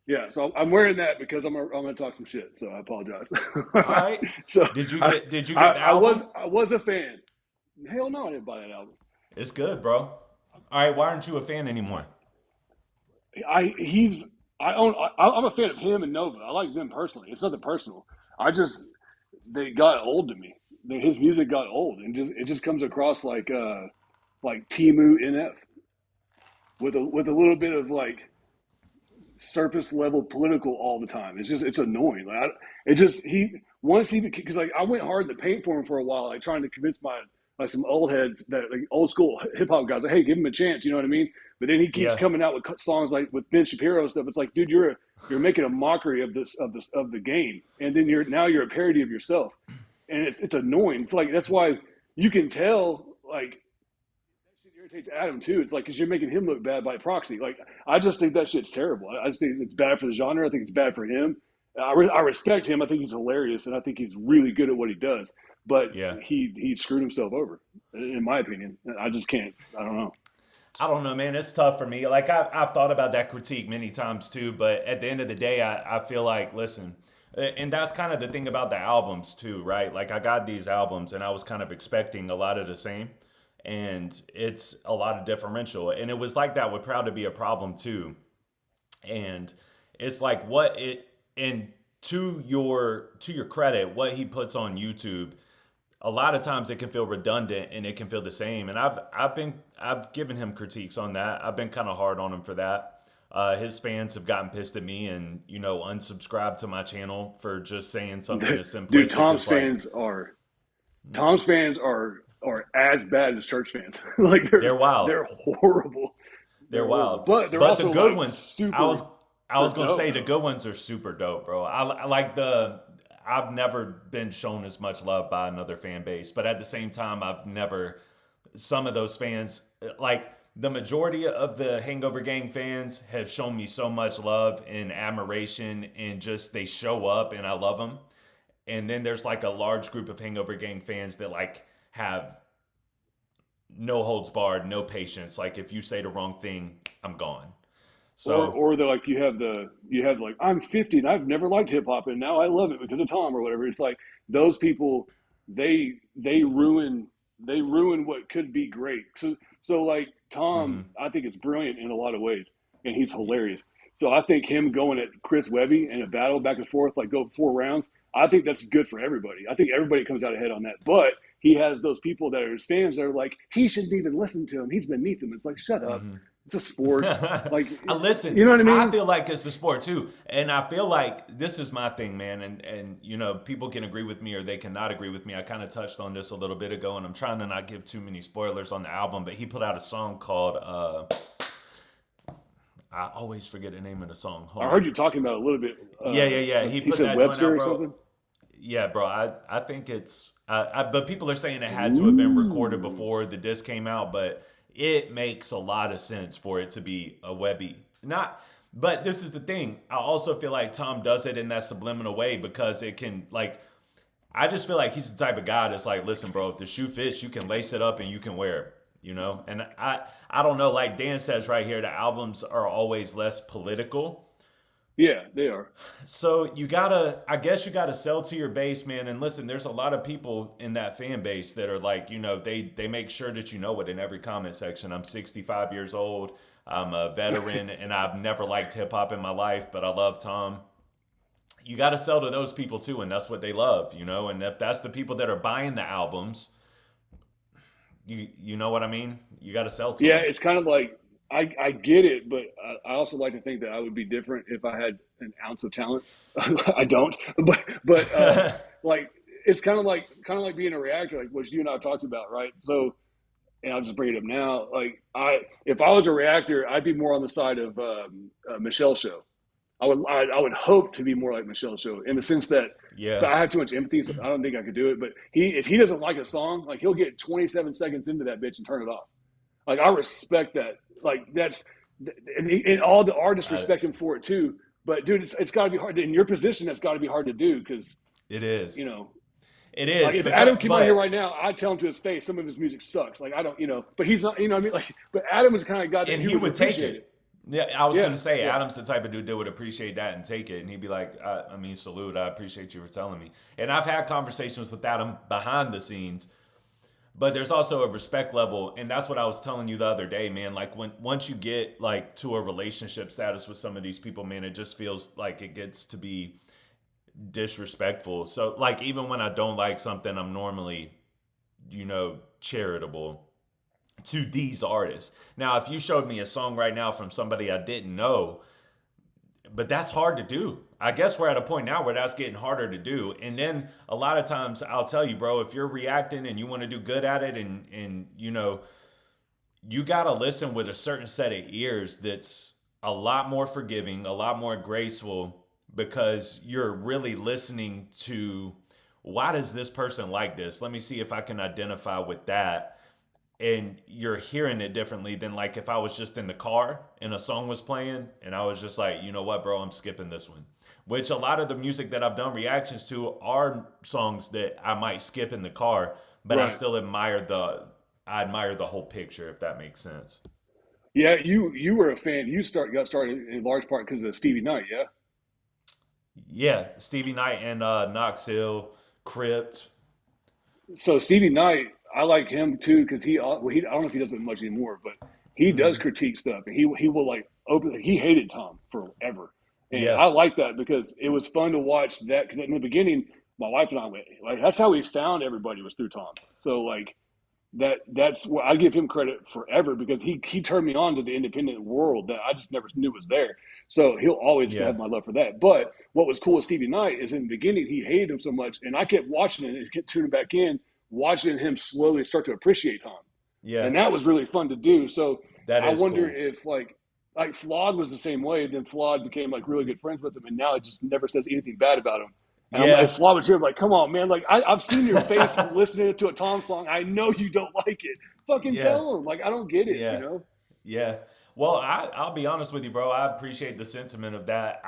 Yeah, so I'm wearing that because I'm going to talk some shit. So I apologize. All right. So Did you get the album? I was a fan. Hell no, I didn't buy that album. It's good, bro. All right, why aren't you a fan anymore? I he's I own I'm a fan of him and Nova. I like them personally. It's nothing personal. I just they got old to me. His music got old, and it just comes across like Timu NF with a little bit of like surface level political all the time. It's annoying. Like it just he once he because like I went hard in the paint for him for a while, like trying to convince my like some old heads that like old school hip hop guys like, hey, give him a chance. You know what I mean? But then he keeps Yeah. coming out with songs like with Ben Shapiro stuff. It's like, dude, you're making a mockery of this of the game, and then you're a parody of yourself, and it's annoying. It's like that's why you can tell like shit irritates Adam too. It's like because you're making him look bad by proxy. Like I just think that shit's terrible. I just think it's bad for the genre. I think it's bad for him. I respect him. I think he's hilarious, and I think he's really good at what he does. But Yeah. he screwed himself over, in my opinion. I just can't. I don't know. I don't know, man. It's tough for me. Like I've thought about that critique many times too, but at the end of the day, I feel like, listen, and that's kind of the thing about the albums too, right? Like I got these albums and I was kind of expecting a lot of the same, and it's a lot of differential. And it was like that with Proud to Be a Problem too. And it's like what it and to your credit, what he puts on YouTube, a lot of times it can feel redundant and it can feel the same. And I've given him critiques on that. I've been kind of hard on him for that. His fans have gotten pissed at me and unsubscribed to my channel for just saying something as Dude, simplistic as like Tom's fans are as bad as church fans. like they're wild. they're horrible. They're They're horrible, wild. but they're But the also good like ones, super I was gonna dope say the though. good ones are super dope, bro. I like the I've never been shown as much love by another fan base, but at the same time, I've never some of those fans like the majority of the Hangover Gang fans have shown me so much love and admiration and just they show up and I love them. And then there's like a large group of Hangover Gang fans that like have no holds barred, no patience. Like if you say the wrong thing, I'm gone. So Or they're like you have like I'm 50 and I've never liked hip hop and now I love it because of Tom or whatever. It's like those people they ruin what could be great. So like Tom, mhm. I think it's brilliant in a lot of ways and he's hilarious. So I think him going at Chris Webby in a battle back and forth, like go 4 rounds, I think that's good for everybody. I think everybody comes out ahead on that. But he has those people that are his fans that are like, he shouldn't even listen to him. He's beneath him. It's like, shut up. Mhm. It's a sport. Like, I listen. you know what I I mean? feel like it's a sport too, and I feel like this is my thing, man. And people can agree with me or they cannot agree with me. I kind of touched on this a little bit ago, and I'm trying to not give too many spoilers on the album. But he put out a song called I always forget the name of the song. Hold I on. heard you talking about it a little bit. Yeah. He He put said that joint Webster out, or bro. something. Yeah, bro. I think it's. But people are saying it had to have been recorded Ooh. before the disc came out, but it makes a lot of sense for it to be a Webby. Not. But this is the thing. I also feel like Tom does it in that subliminal way because it can like. I just feel like he's the type of guy that's like, listen, bro, if the shoe fits, you can lace it up and you can wear it. And I don't know. Like Dan says right here, the albums are always less political, Yeah, they are. so you gotta, I guess you gotta sell to your base, man. And listen, there's a lot of people in that fan base that are like, they make sure that you know it in every comment section. I'm 65 years old. I'm a veteran, and I've never liked hip hop in my life, but I love Tom. You got to sell to those people too, and that's what they love. And if that's the people that are buying the albums, you know what I mean. You got to sell to Yeah, them. it's kind of like I get it, but I also like to think that I would be different if I had an ounce of talent. I don't, but like it's kind of like being a reactor, like what you and I talked about, right? So, and I'll just bring it up now. Like if I was a reactor, I'd be more on the side of Michelle Show. I would hope to be more like Michelle Show in the sense that Yeah. but I have too much empathy, so I don't think I could do it. But if he doesn't like a song, like he'll get 27 seconds into that bitch and turn it off. Like I respect that. Like that's and all the artists I, respect him for it too. But dude, it's got to be hard in your position. That's got to be hard to do because it you is. know, It like is if Adam because, came on here but right now, I'd tell him to his face some of his music sucks. Like I don't, but he's not. You know what I mean? Like, but Adam was the kind of guy that and he he would would take appreciate it. it. Yeah, I was Yeah, gonna say yeah, Adam's the type of dude that would appreciate that and take it, and he'd be like, I mean, salute, I appreciate you for telling me. And I've had conversations with Adam behind the scenes, but there's also a respect level, and that's what I was telling you the other day, man. Like when once you get like to a relationship status with some of these people, man, it just feels like it gets to be disrespectful. So like even when I don't like something, I'm normally, charitable to these artists. Now, if you showed me a song right now from somebody I didn't know, but that's hard to do. I guess we're at a point now where that's getting harder to do. And then a lot of times I'll tell you, bro, if you're reacting and you want to do good at it and you got to listen with a certain set of ears that's a lot more forgiving, a lot more graceful because you're really listening to why does this person like this? Let me see if I can identify with that, and you're hearing it differently than like if I was just in the car and a song was playing and I was just like, you know what, bro, I'm skipping this one. Which a lot of the music that I've done reactions to are songs that I might skip in the car, but I right. still admire the whole picture, if that makes sense. Yeah, you were a fan. Got started in large part because of Stevie Knight. Yeah. Yeah, Stevie Knight and Knox Hill, Crypt. So Stevie Knight, I like him too because I don't know if he does it much anymore, but he does Hmm. critique stuff, and he will like open. He hated Tom forever, and Yeah, I like that because it was fun to watch that. Because in the beginning, my wife and I went like that's how we found everybody was through Tom. So like that's what I give him credit forever because he turned me on to the independent world that I just never knew was there. So he'll always yeah, have my love for that. But what was cool with Stevie Knight is in the beginning he hated him so much, and I kept watching it and kept tuning back in, watching him slowly start to appreciate Tom, yeah. and that was really fun to do. So That I is wonder cool. if like Flawed was the same way. Then Flawed became like really good friends with him, and now it just never says anything bad about him. And I'm like, Yeah. Flawed was here. I'm like, come on, man. Like I've seen your face listening to a Tom song. I know you don't like it. Fucking Yeah. tell him. Like I don't get it. You Yeah. know. Yeah. Well, I'll be honest with you, bro. I appreciate the sentiment of that.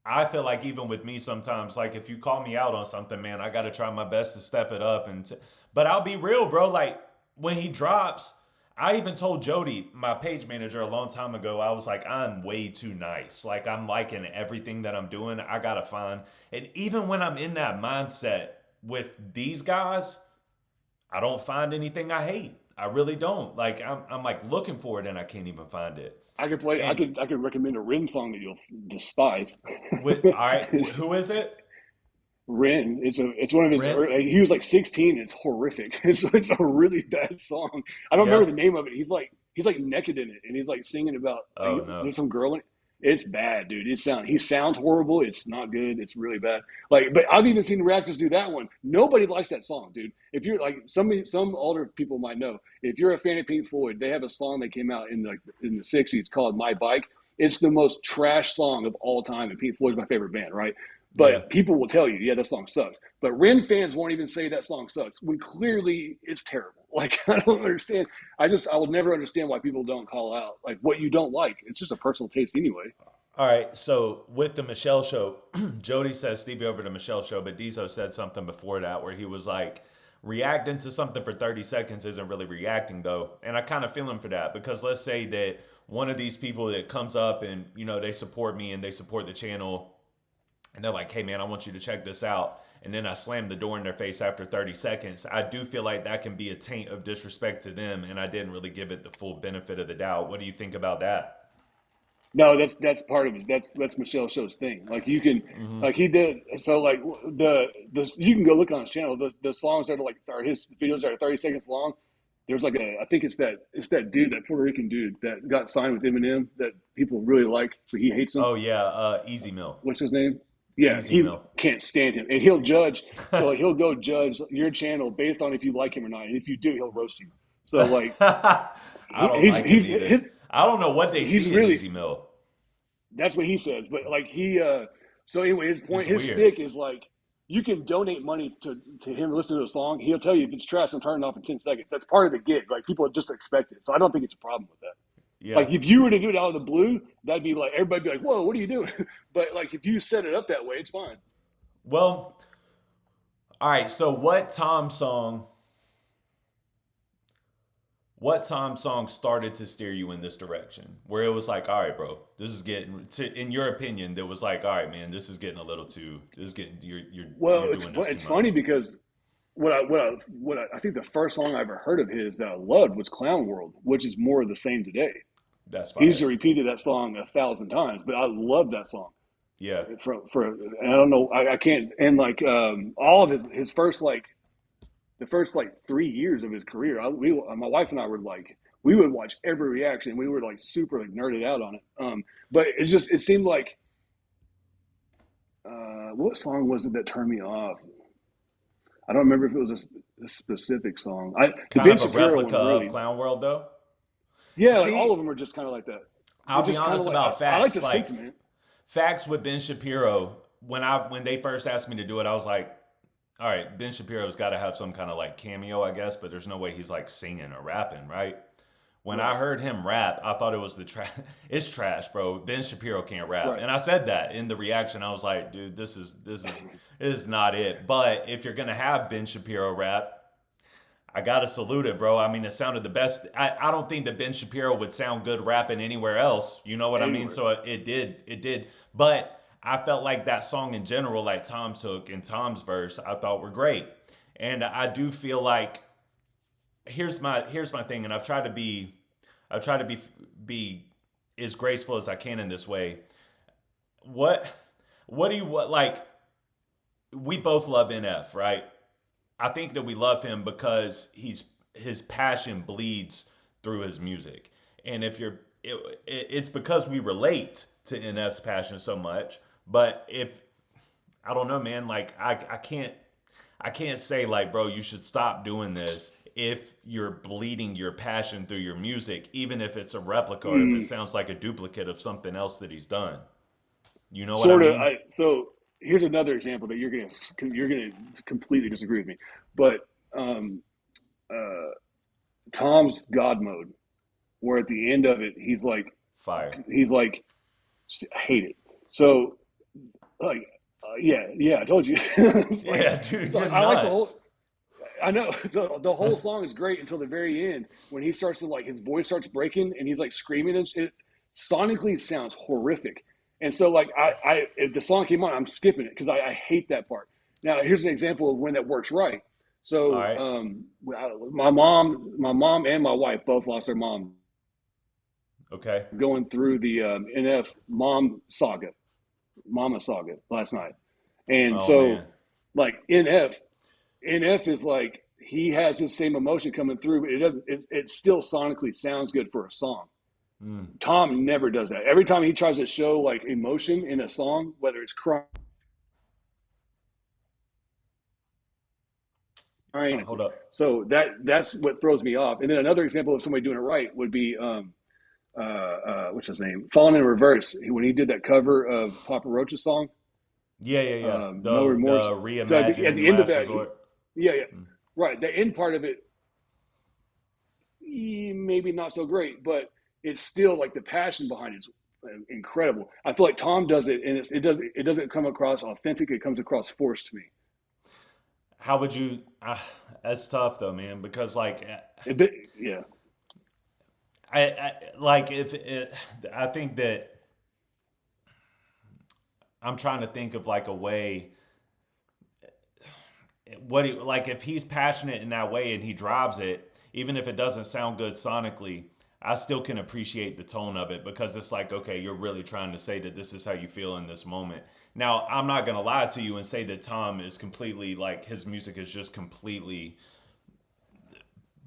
I feel like even with me sometimes, like if you call me out on something, man, I gotta try my best to step it up but I'll be real, bro. Like when he drops, I even told Jody, my page manager, a long time ago, I was like, I'm way too nice. Like I'm liking everything that I'm doing. I gotta find, and even when I'm in that mindset with these guys, I don't find anything I hate. I really don't. Like I'm like looking for it and I can't even find it. I could play. And I could recommend a Rin song that you'll despise. with all right, who is it? Rin. It's one of his. Rent? He was like 16. It's horrific. It's a really bad song. I don't remember Yeah. the name of it. He's like naked in it, and he's like singing about Oh no. there's some girl in it. It's bad, dude. He sounds horrible. It's not good. It's really bad. Like, but I've even seen reactors do that one. Nobody likes that song, dude. If you're like some older people might know, if you're a fan of Pink Floyd, they have a song that came out in the '60s called "My Bike." It's the most trash song of all time, and Pink Floyd's my favorite band, right? Yeah. But people will tell you, yeah, that song sucks. But Ren fans won't even say that song sucks when clearly it's terrible. Like I don't understand. I will never understand why people don't call out like what you don't like. It's just a personal taste anyway. All right. So with the Michelle show, Jody says Stevie over the Michelle show, but Diesel said something before that where he was like, reacting to something for 30 seconds isn't really reacting though. And I kind of feel him for that because let's say that one of these people that comes up and they support me and they support the channel and they're like, hey man, I want you to check this out. And then I slam the door in their face after 30 seconds. I do feel like that can be a taint of disrespect to them. And I didn't really give it the full benefit of the doubt. What do you think about that? No, that's part of it. That's Michelle Show's thing. Like you can, Hmm. like he did. So like the you can go look on his channel. The songs that are like are his videos that are 30 seconds long. There's like I think it's that dude, that Puerto Rican dude that got signed with Eminem that people really like, but he hates him. Oh, yeah. Easy Mill. What's his name? Yeah, Easy he Mill. can't stand him, and he'll judge. So like, he'll go judge your channel based on if you like him or not, and if you do, he'll roast you. So like I don't like him either. he's I don't know what they he's see in really Easy Mill. that's what he says. But like so anyway, It's his weird. stick is like you can donate money to him listen to a song. He'll tell you if it's trash, I'm turning it off in 10 seconds. That's part of the gig. Like people just expect it. So I don't think it's a problem with that. Yeah. Like if you were to do it out of the blue, that'd be like everybody'd be like, "Whoa, what are you doing?" But like if you set it up that way, it's fine. Well, all right. So, what Tom song started to steer you in this direction, where it was like, all right, bro, this is getting to, in your opinion, that was like, all right, man, this is getting a little too, this is getting, you're Well, doing this too it's funny much. because I think the first song I ever heard of his that I loved was Clown World, which is more of the same today. That's He's fire. repeated that song 1,000 times, but I love that song. Yeah. And I don't know, I can't, and like all of his first like the first like 3 years of his career, my wife and I were like, we would watch every reaction. We were like super like nerded out on it. But it seemed like what song was it that turned me off? I don't remember if it was a specific song. The Kind Ben of a Shapiro replica one of really, Clown World, though. yeah, like all See, of them are just kind of like that. It I'll be just kind of honest like about I like facts. the Like sentiment. facts with Ben Shapiro. When they first asked me to do it, I was like, all right, Ben Shapiro's got to have some kind of like cameo, I guess, but there's no way he's like singing or rapping, right? When I Right, heard him rap, I thought it was the trash. It's trash, bro. Ben Shapiro can't rap, right. and I said that in the reaction. I was like, dude, this is not it. But if you're gonna have Ben Shapiro rap, I gotta salute it, bro. I mean, it sounded the best. I don't think that Ben Shapiro would sound good rapping anywhere else. You know what I mean? Anywhere. So it did. But I felt like that song in general, like Tom's hook and Tom's verse, I thought were great. And I do feel like here's my thing, and I've tried to be as graceful as I can in this way. What what do you what like? We both love NF, right? I think that we love him because his passion bleeds through his music, and it's because we relate to NF's passion so much. But if I don't know, man, like I can't say like, bro, you should stop doing this if you're bleeding your passion through your music, even if it's a replica or if it Mm, sounds like a duplicate of something else that he's done. You know what I sort of. mean? So here's another example that you're gonna completely disagree with me, but um, uh, Tom's God mode, where at the end of it, Fire. he's like, I hate it. So like, yeah, I told you. It's like, Yeah, dude, so you're I like the whole. nuts. I know the whole song is great until the very end when he starts to like his voice starts breaking and he's like screaming and it sonically sounds horrific. And so like if the song came on, I'm skipping it because I hate that part. Now here's an example of when that works right. All So right. my mom and my wife both lost their mom Okay. going through the NF Mama saga last night. And Oh so man. like NF is like he has the same emotion coming through, but it still sonically sounds good for a song. Mm. Tom never does that. Every time he tries to show like emotion in a song, whether it's crying, Hold up. so that's what throws me off. And then another example of somebody doing it right would be what's his name, Falling in Reverse, when he did that cover of Papa Roach's song, Yeah, yeah, yeah. No Remorse. The So at reimagining the end of last that, resort. yeah, Mm. right, the end part of it, maybe not so great, but it's still like the passion behind it's incredible. I feel like Tom does it, and it doesn't come across authentic. It comes across forced to me. How would you? That's tough though, man. Because like, Yeah. I like if it, I think that I'm trying to think of like a way. Like if he's passionate in that way and he drives it, even if it doesn't sound good sonically, I still can appreciate the tone of it because it's like, okay, you're really trying to say that this is how you feel in this moment. Now, I'm not gonna lie to you and say that Tom is completely like his music is just completely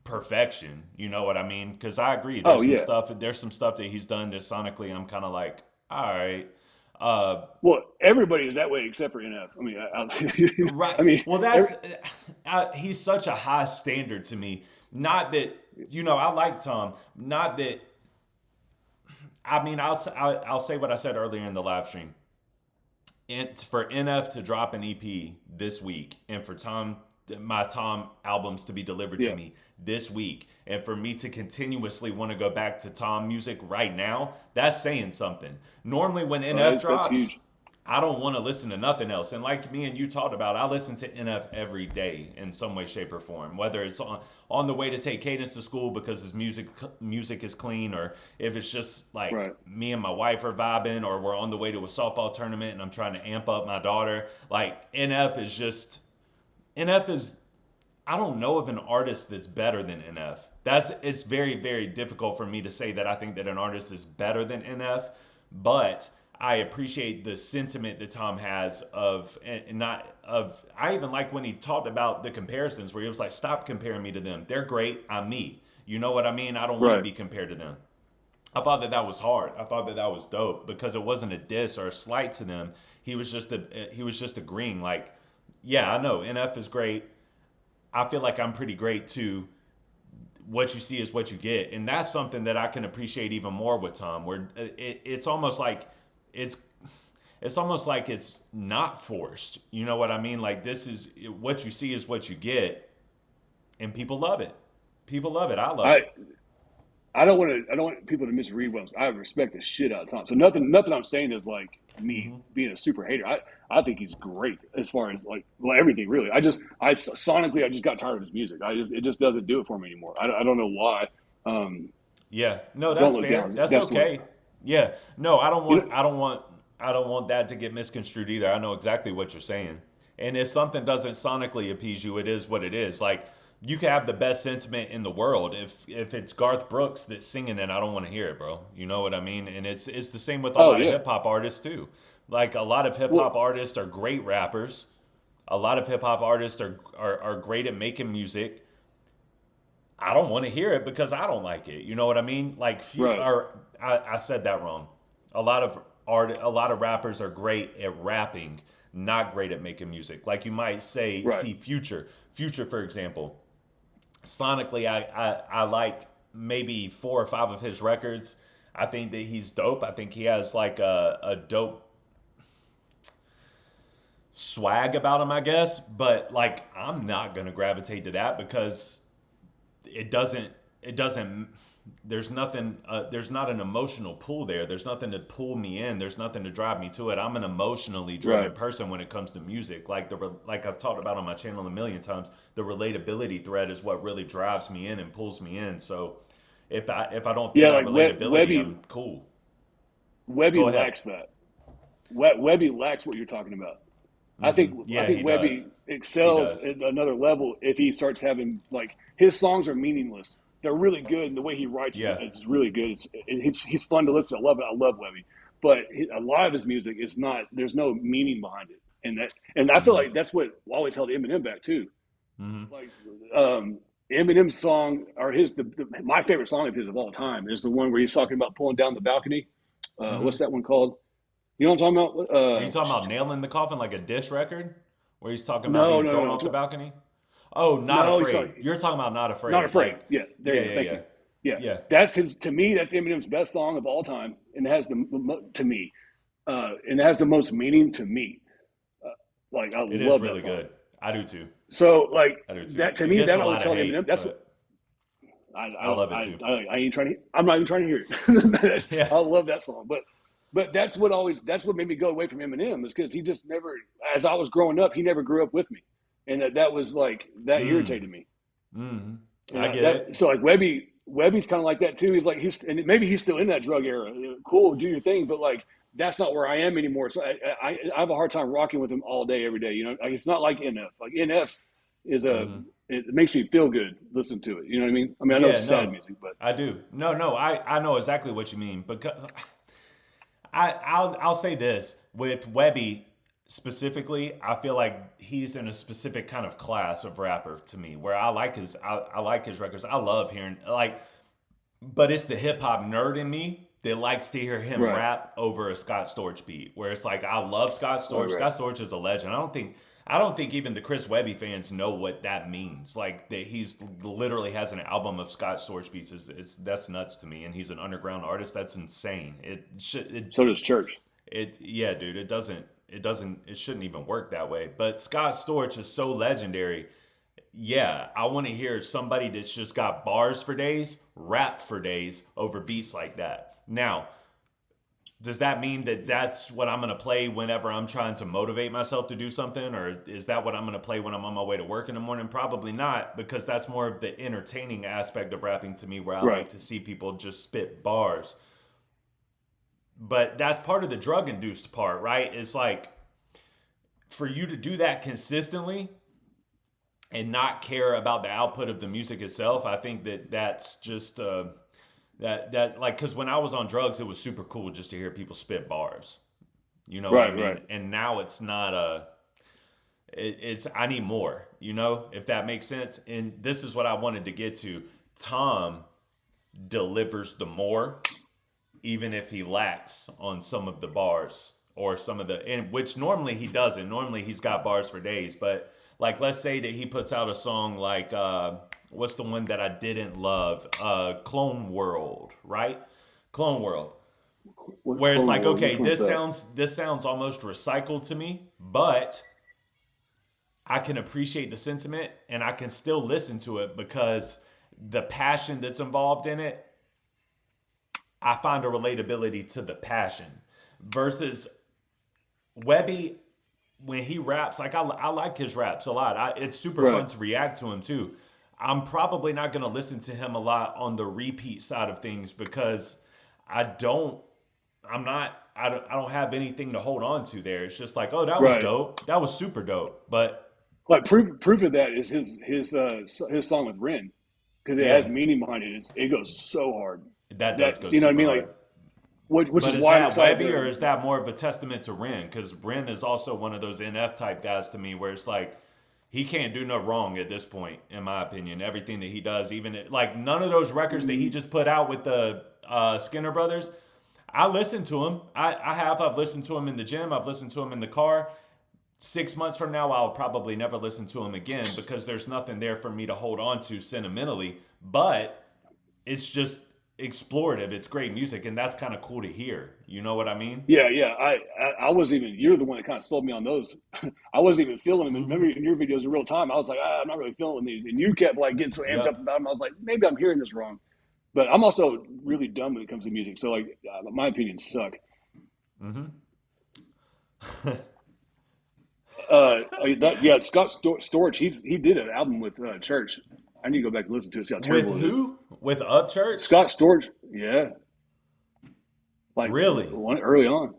perfection. You know what I mean? Because I agree. Oh There's some yeah. stuff. There's some stuff that he's done that sonically I'm kind of like, all right. Uh, Well, everybody is that way except for NF. I mean, right. I mean, Well, every, he's such a high standard to me. Not that I like Tom. Not that I mean I'll say what I said earlier in the live stream. And for NF to drop an EP this week, and for my Tom albums to be delivered to yeah. me this week, and for me to continuously want to go back to Tom music right now, that's saying something. Normally, when Oh, NF that's drops, huge. I don't want to listen to nothing else. And like me and you talked about, I listen to NF every day in some way, shape, or form. Whether it's on the way to take Cadence to school because his music is clean, or if it's just like Right. me and my wife are vibing, or we're on the way to a softball tournament and I'm trying to amp up my daughter. Like NF is, I don't know of an artist that's better than NF. It's very, very difficult for me to say that I think that an artist is better than NF, but I appreciate the sentiment that Tom has of, and not of, I even like when he talked about the comparisons where he was like, stop comparing me to them. They're great. I'm me. You know what I mean? I don't want to Right. be compared to them. I thought that that was hard. I thought that that was dope because it wasn't a diss or a slight to them. He was just agreeing like, yeah, I know NF is great. I feel like I'm pretty great too. What you see is what you get, and that's something that I can appreciate even more with Tom. Where it's almost like it's it's almost like it's not forced. You know what I mean? Like this is what you see is what you get, and people love it. People love it. I love I it. I don't want people to misread what I respect the shit out of Tom. So nothing I'm saying is like me Hmm. being a super hater. I think he's great as far as like well, everything really. I sonically I just got tired of his music. It just doesn't do it for me anymore. I don't know why. Um, Yeah. No, don't that's look fair. down. That's That's what okay. Yeah. No, I don't you want. know. I don't want that to get misconstrued either. I know exactly what you're saying. And if something doesn't sonically appease you, it is what it is. Like you can have the best sentiment in the world. If it's Garth Brooks that's singing it, I don't want to hear it, bro. You know what I mean? And it's the same with a Oh lot of yeah. hip hop artists too. Like a lot of hip Well, hop artists are great rappers. A lot of hip hop artists are great at making music. I don't want to hear it because I don't like it. You know what I mean? Like few right. or I said that wrong. A lot of rappers are great at rapping, not great at making music. Like you might say, Right. see Future for example. Sonically, I like maybe four or five of his records. I think that he's dope. I think he has like a dope swag about him, I guess. But like, I'm not gonna gravitate to that because it doesn't it doesn't there's not an emotional pull there. There's nothing to pull me in. There's nothing to drive me to it. I'm an emotionally driven Right. person when it comes to music. Like I've talked about on my channel a million times, the relatability thread is what really drives me in and pulls me in. So if I don't feel Yeah. that Like relatability, I'm cool. Webby Go ahead. lacks that. Webby lacks what you're talking about. I Yeah, he think does. Webby He excels does. at another level if he starts having like his songs are meaningless. They're really good, and the way he writes Yeah. is really good. He's fun to listen to. I love it. I love Webby, but a lot of his music is not. There's no meaning behind it, and I feel Hmm. like that's what always held Eminem back too. Hmm. Like Eminem's song or my favorite song of his of all time is the one where he's talking about pulling down the balcony. What's Hmm. that one called? You know what I'm talking about? Are you talking about nailing the coffin like a diss record, where he's talking about No, being no, no, thrown no. off the balcony? Oh, not No, he's afraid. talking. You're talking about not Not afraid. afraid. Like, Yeah, there yeah, you go. yeah, Thank yeah, you. Yeah, yeah. that's his. To me, that's Eminem's best song of all time, and it has to me, and it has the most meaning to me. Uh, like I It is love that really song. good. I do too. So like I do too. that to It me, gets that a always lot of tell Eminem. hate, That's what but I I don't. love it too. I ain't trying to. I'm not even trying to hear it. Yeah. I love that song, but that's what made me go away from Eminem is because he just never. As I was growing up, he never grew up with me, and that was like that Mm. irritated me. Mm. And I get that it. so like Webby's kind of like that too. He's like and maybe he's still in that drug era. Cool, do your thing, but like that's not where I am anymore. So I have a hard time rocking with him all day, every day. You know, like, it's not like NF. Like NF is a Hmm. it makes me feel good. Listen to it. You know what I mean? I mean, I know Yeah. it's sad No, music, but I do. No, no. I know exactly what you mean because I'll say this with Webby specifically. I feel like he's in a specific kind of class of rapper to me, where I like his records. I love hearing like, but it's the hip hop nerd in me that likes to hear him right, rap over a Scott Storch beat. Where it's like I love Scott right, Storch. right. Scott Storch is a legend. I don't think even the Chris Webby fans know what that means. Like that he's literally has an album of Scott Storch beats. That's nuts to me. And he's an underground artist. That's insane. So does Church. Yeah, dude. It shouldn't even work that way. But Scott Storch is so legendary. Yeah, I want to hear somebody that's just got bars for days, rap for days over beats like that. Now, does that mean that that's what I'm going to play whenever I'm trying to motivate myself to do something? Or is that what I'm going to play when I'm on my way to work in the morning? Probably not, because that's more of the entertaining aspect of rapping to me, where I Right. like to see people just spit bars. But that's part of the drug induced part, right? It's like for you to do that consistently and not care about the output of the music itself, I think that that's just that like, because when I was on drugs, it was super cool just to hear people spit bars. You know what I Right. mean? Right. And now it's not a. It's I need more. You know, if that makes sense. And this is what I wanted to get to. Tom delivers the more, even if he lacks on some of the bars or some of the, and which normally he doesn't. Normally he's got bars for days, but like let's say that he puts out a song like what's the one that I didn't love? Clone World, right? Clone World. What Where it's Clone like, Wars? okay, Which one's that? this sounds almost recycled to me, but I can appreciate the sentiment and I can still listen to it because the passion that's involved in it, I find a relatability to the passion versus Webby when he raps. Like I like his raps a lot. It's super fun Right. to react to him too. I'm probably not going to listen to him a lot on the repeat side of things because I don't. I'm not. I don't have anything to hold on to there. It's just like, oh, that was Right. dope. That was super dope. But Like proof of that is his song with Ren, because it has yeah, meaning behind it. It goes so hard. that That, does go you know what I super mean? Like hard. which But is is why I'm that excited Webby to. or is that more of a testament to Ren? Because Ren is also one of those NF type guys to me where it's like he can't do no wrong at this point, in my opinion. Everything that he does, like none of those records that he Mhm. just put out with the Skinner brothers, I listen to him. I've listened to him in the gym. I've listened to him in the car. 6 months from now, I'll probably never listen to him again because there's nothing there for me to hold on to sentimentally. But it's just explorative. It's great music, and that's kind of cool to hear. You know what I mean? Yeah, yeah. I wasn't even. You're the one that kind of sold me on those. I wasn't even feeling them. And remember in your videos in real time, I was like, I'm not really feeling these. And you kept like getting so amped up Yep. about them. I was like, maybe I'm hearing this wrong. But I'm also really dumb when it comes to music. So like, my opinions suck. Mm-hmm. Yeah, Scott Storch. He did an album with Church. I need to go back and listen to it. See how With terrible it is. who? With Upchurch? Scott Storch. Yeah, like Really? one early on,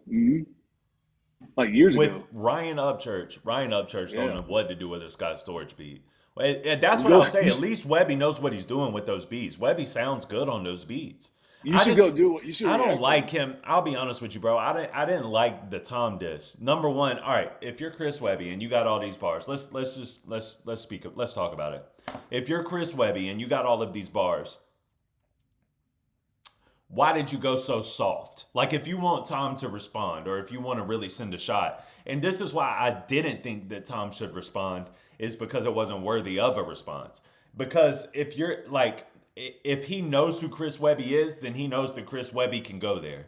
like years With ago. Ryan Upchurch. Ryan Upchurch don't Yeah, know what to do with a Scott Storage beat. That's what go. I'll say. At least Webby knows what he's doing with those beats. Webby sounds good on those beats. You I should go just do it. You should I don't react to like him. him. I'll be honest with you, bro. I didn't like the Tom diss. Number one, all right. If you're Chris Webby and you got all these bars, let's talk about it. If you're Chris Webby and you got all of these bars, why did you go so soft? Like if you want Tom to respond or if you want to really send a shot. And this is why I didn't think that Tom should respond is because it wasn't worthy of a response. Because if you're like if he knows who Chris Webby is, then he knows that Chris Webby can go there.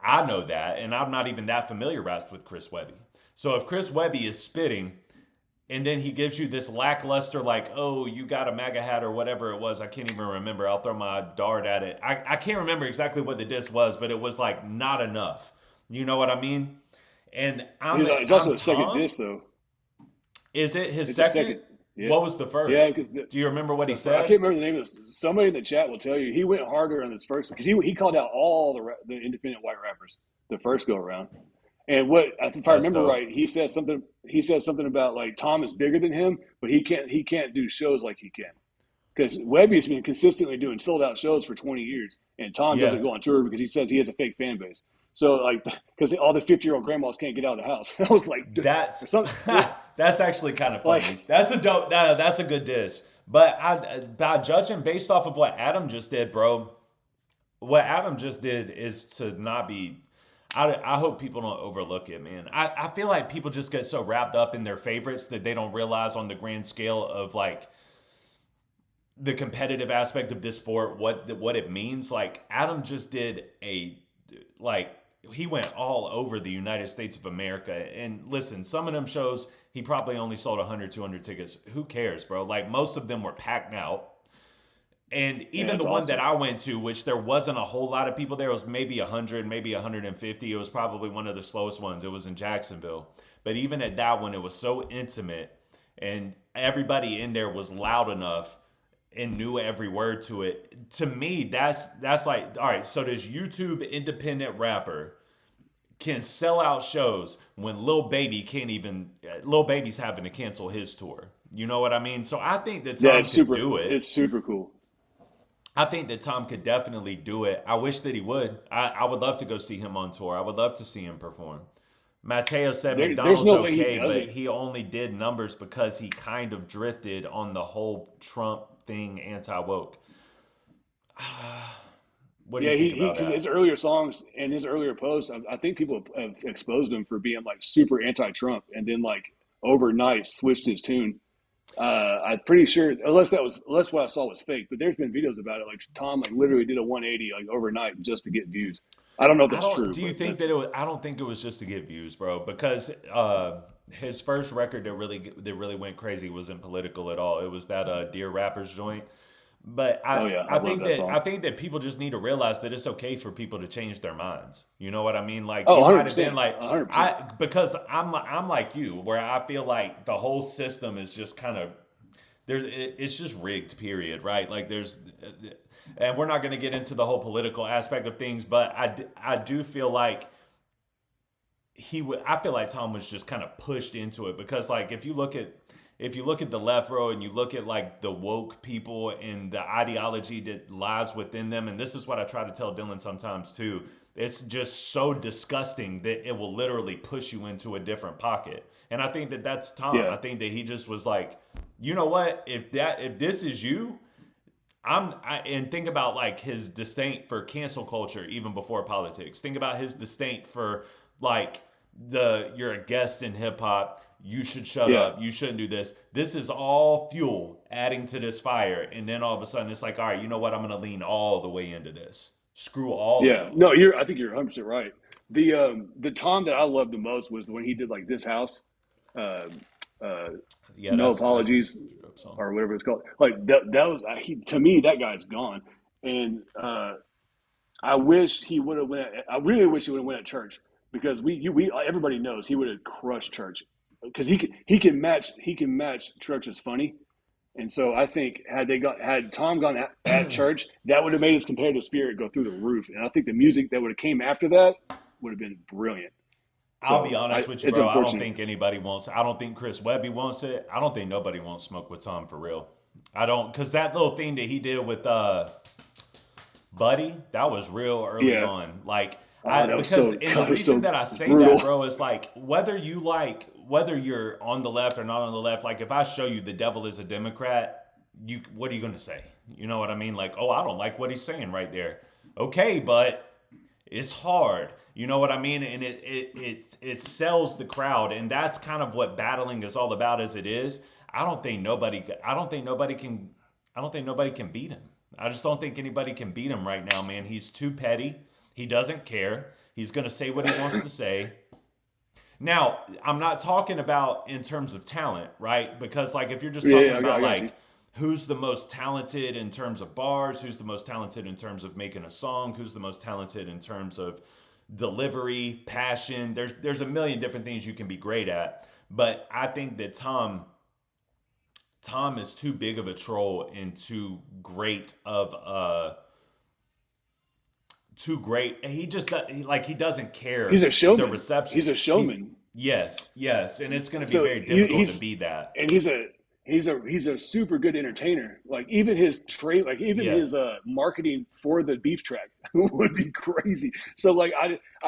I know that, and I'm not even that familiarized with Chris Webby. So if Chris Webby is spitting and then he gives you this lackluster, like, oh, you got a MAGA hat or whatever it was. I can't even remember. I'll throw my dart at it. I can't remember exactly what the diss was, but it was like not enough. You know what I mean? And It's also I'm a second Tom. disc though. Is it his It's a second? second. Yeah, What was the yeah. first? Because Do you remember what he I said? can't remember the name of this. Somebody in the chat will tell you he went harder on this first one because he called out all the independent white rappers the first go around. And if I That's remember dope. right, he said something. He said something about like Tom is bigger than him, but he can't do shows like he can because Webby's been consistently doing sold out shows for 20 years, and Tom Yeah. doesn't go on tour because he says he has a fake fan base. So like because all the 50-year-old grandmas can't get out of the house. I was like, or That's some that's actually kind of like funny. That's a dope. That's a good diss. But by judging based off of what Adam just did, bro, what Adam just did is to not be. I hope people don't overlook it, man. I feel like people just get so wrapped up in their favorites that they don't realize on the grand scale of like the competitive aspect of this sport, what it means. Like Adam just did like he went all over the United States of America. And listen, some of them shows he probably only sold 100, 200 tickets. Who cares, bro? Like most of them were packed out. And Man, even that's the one that awesome. I went to, which there wasn't a whole lot of people there, it was maybe 100, maybe 150. It was probably one of the slowest ones. It was in Jacksonville. But even at that one, it was so intimate and everybody in there was loud enough and knew every word to it. To me, that's like, all right, so this YouTube independent rapper can sell out shows when Lil Baby can't even Lil Baby's having to cancel his tour. You know what I mean? So I think that Yeah, Tom could do it. it's super cool. I think that Tom could definitely do it. I wish that he would. I would love to go see him on tour. I would love to see him perform. Mateo said There's McDonald's no way he okay, but doesn't. he only did numbers because he kind of drifted on the whole Trump thing, anti woke. What do you Yeah, think he about because his that? earlier songs and his earlier posts, I think people have exposed him for being like super anti-Trump, and then like overnight switched his tune. I'm pretty sure, unless what I saw was fake, but there's been videos about it. Like Tom, like literally did a 180 like overnight just to get views. I don't know if I that's don't. true, Do you but think that's that it was? I don't think it was just to get views, bro. Because his first record that really went crazy wasn't political at all. It was that Dear Rappers joint. But oh yeah, I love that I song. think that people just need to realize that it's okay for people to change their minds. You know what I mean? Like Oh, he might have been 100%, like 100%. I because I'm like you, where I feel like the whole system is just kind of it's just rigged. Period. Right? Like there's. And we're not going to get into the whole political aspect of things, but I do feel like I feel like Tom was just kind of pushed into it because like if you look at the left row and you look at like the woke people and the ideology that lies within them, and this is what I try to tell Dylan sometimes too, it's just so disgusting that it will literally push you into a different pocket. And I think that that's Tom. Yeah, I think that he just was like, you know what, if this is you, and think about like his disdain for cancel culture even before politics. Think about his disdain for like you're a guest in hip hop. You should shut yeah, up. You shouldn't do this. This is all fuel adding to this fire. And then all of a sudden it's like, all right, you know what? I'm gonna lean all the way into this. Screw all of yeah. y'all. No, you're. I think you're 100% right. The Tom that I loved the most was when he did like this house, uh, uh, Yeah, no that's his apologies dope song. or whatever it's called. Like that was to me that guy's gone, and I wish he would have went. I really wish he would have went at church because we everybody knows he would have crushed church because he can match church's funny, and so I think had Tom gone at church, that would have made his competitive spirit go through the roof, and I think the music that would have came after that would have been brilliant. I'll be So honest with you, it's bro. I don't unfortunate. think anybody wants. I don't think Chris Webby wants it. I don't think nobody wants smoke with Tom for real. I don't, cause that little thing that he did with Buddy, that was real early Yeah. on. Like Oh, because and the that was reason so that I say that, brutal. bro, is like whether you're on the left or not on the left. Like if I show you the devil is a Democrat, what are you gonna say? You know what I mean? Like, oh, I don't like what he's saying right there. Okay, but it's hard. You know what I mean? And it sells the crowd, and that's kind of what battling is all about. As it is, I don't think nobody. I don't think nobody can. I don't think nobody can beat him. I just don't think anybody can beat him right now, man. He's too petty. He doesn't care. He's gonna say what he wants to say. Now, I'm not talking about in terms of talent, right? Because like if you're just Yeah, talking yeah, about I got you. like who's the most talented in terms of bars, who's the most talented in terms of making a song, who's the most talented in terms of delivery, passion. There's a million different things you can be great at, but I think that Tom is too big of a troll and too great. He just he doesn't He's care a the showman. reception. He's a He's showman. yes, and it's going to be So very difficult to he's be that. and he's a super good entertainer. Like even Yeah. his marketing for the beef track would be crazy. So like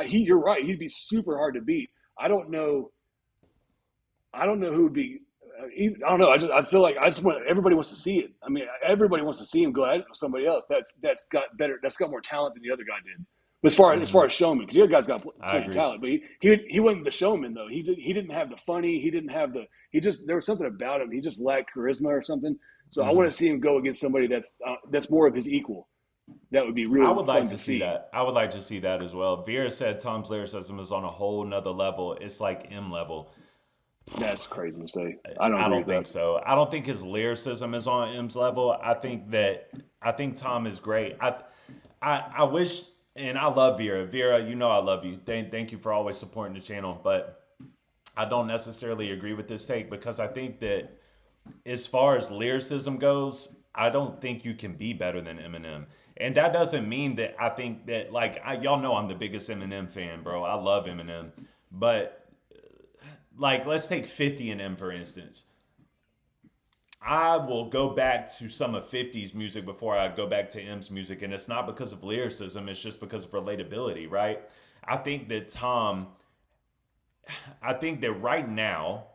you're right. He'd be super hard to beat. I don't know. I don't know who would be. I don't know. I feel like I just want everybody wants to see it. I mean, everybody wants to see him go ahead with somebody else that's got better. That's got more talent than the other guy did. But as far Hmm. as showman, because the other guy's got I plenty of agree. talent, but he wasn't the showman though. He didn't have the funny. He didn't have the. He just there was something about him. He just lacked charisma or something. So I Hmm. want to see him go against somebody that's more of his equal. That would be I really would like fun to to see see. that. I would like to see that as well. Vera said Tom's lyricism is on a whole nother level. It's like M level. That's crazy to say. I don't I agree don't with that. think so. I don't think his lyricism is on M's level. I think Tom is great. I wish, and I love Vera. Vera, you know I love you. Thank you for always supporting the channel, but I don't necessarily agree with this take because I think that as far as lyricism goes, I don't think you can be better than Eminem. And that doesn't mean that I think that y'all know I'm the biggest Eminem fan, bro. I love Eminem, but like let's take 50 and M for instance. I will go back to some of 50's music before I go back to M's music, and it's not because of lyricism, it's just because of relatability, right? I think that Tom, I think that right now,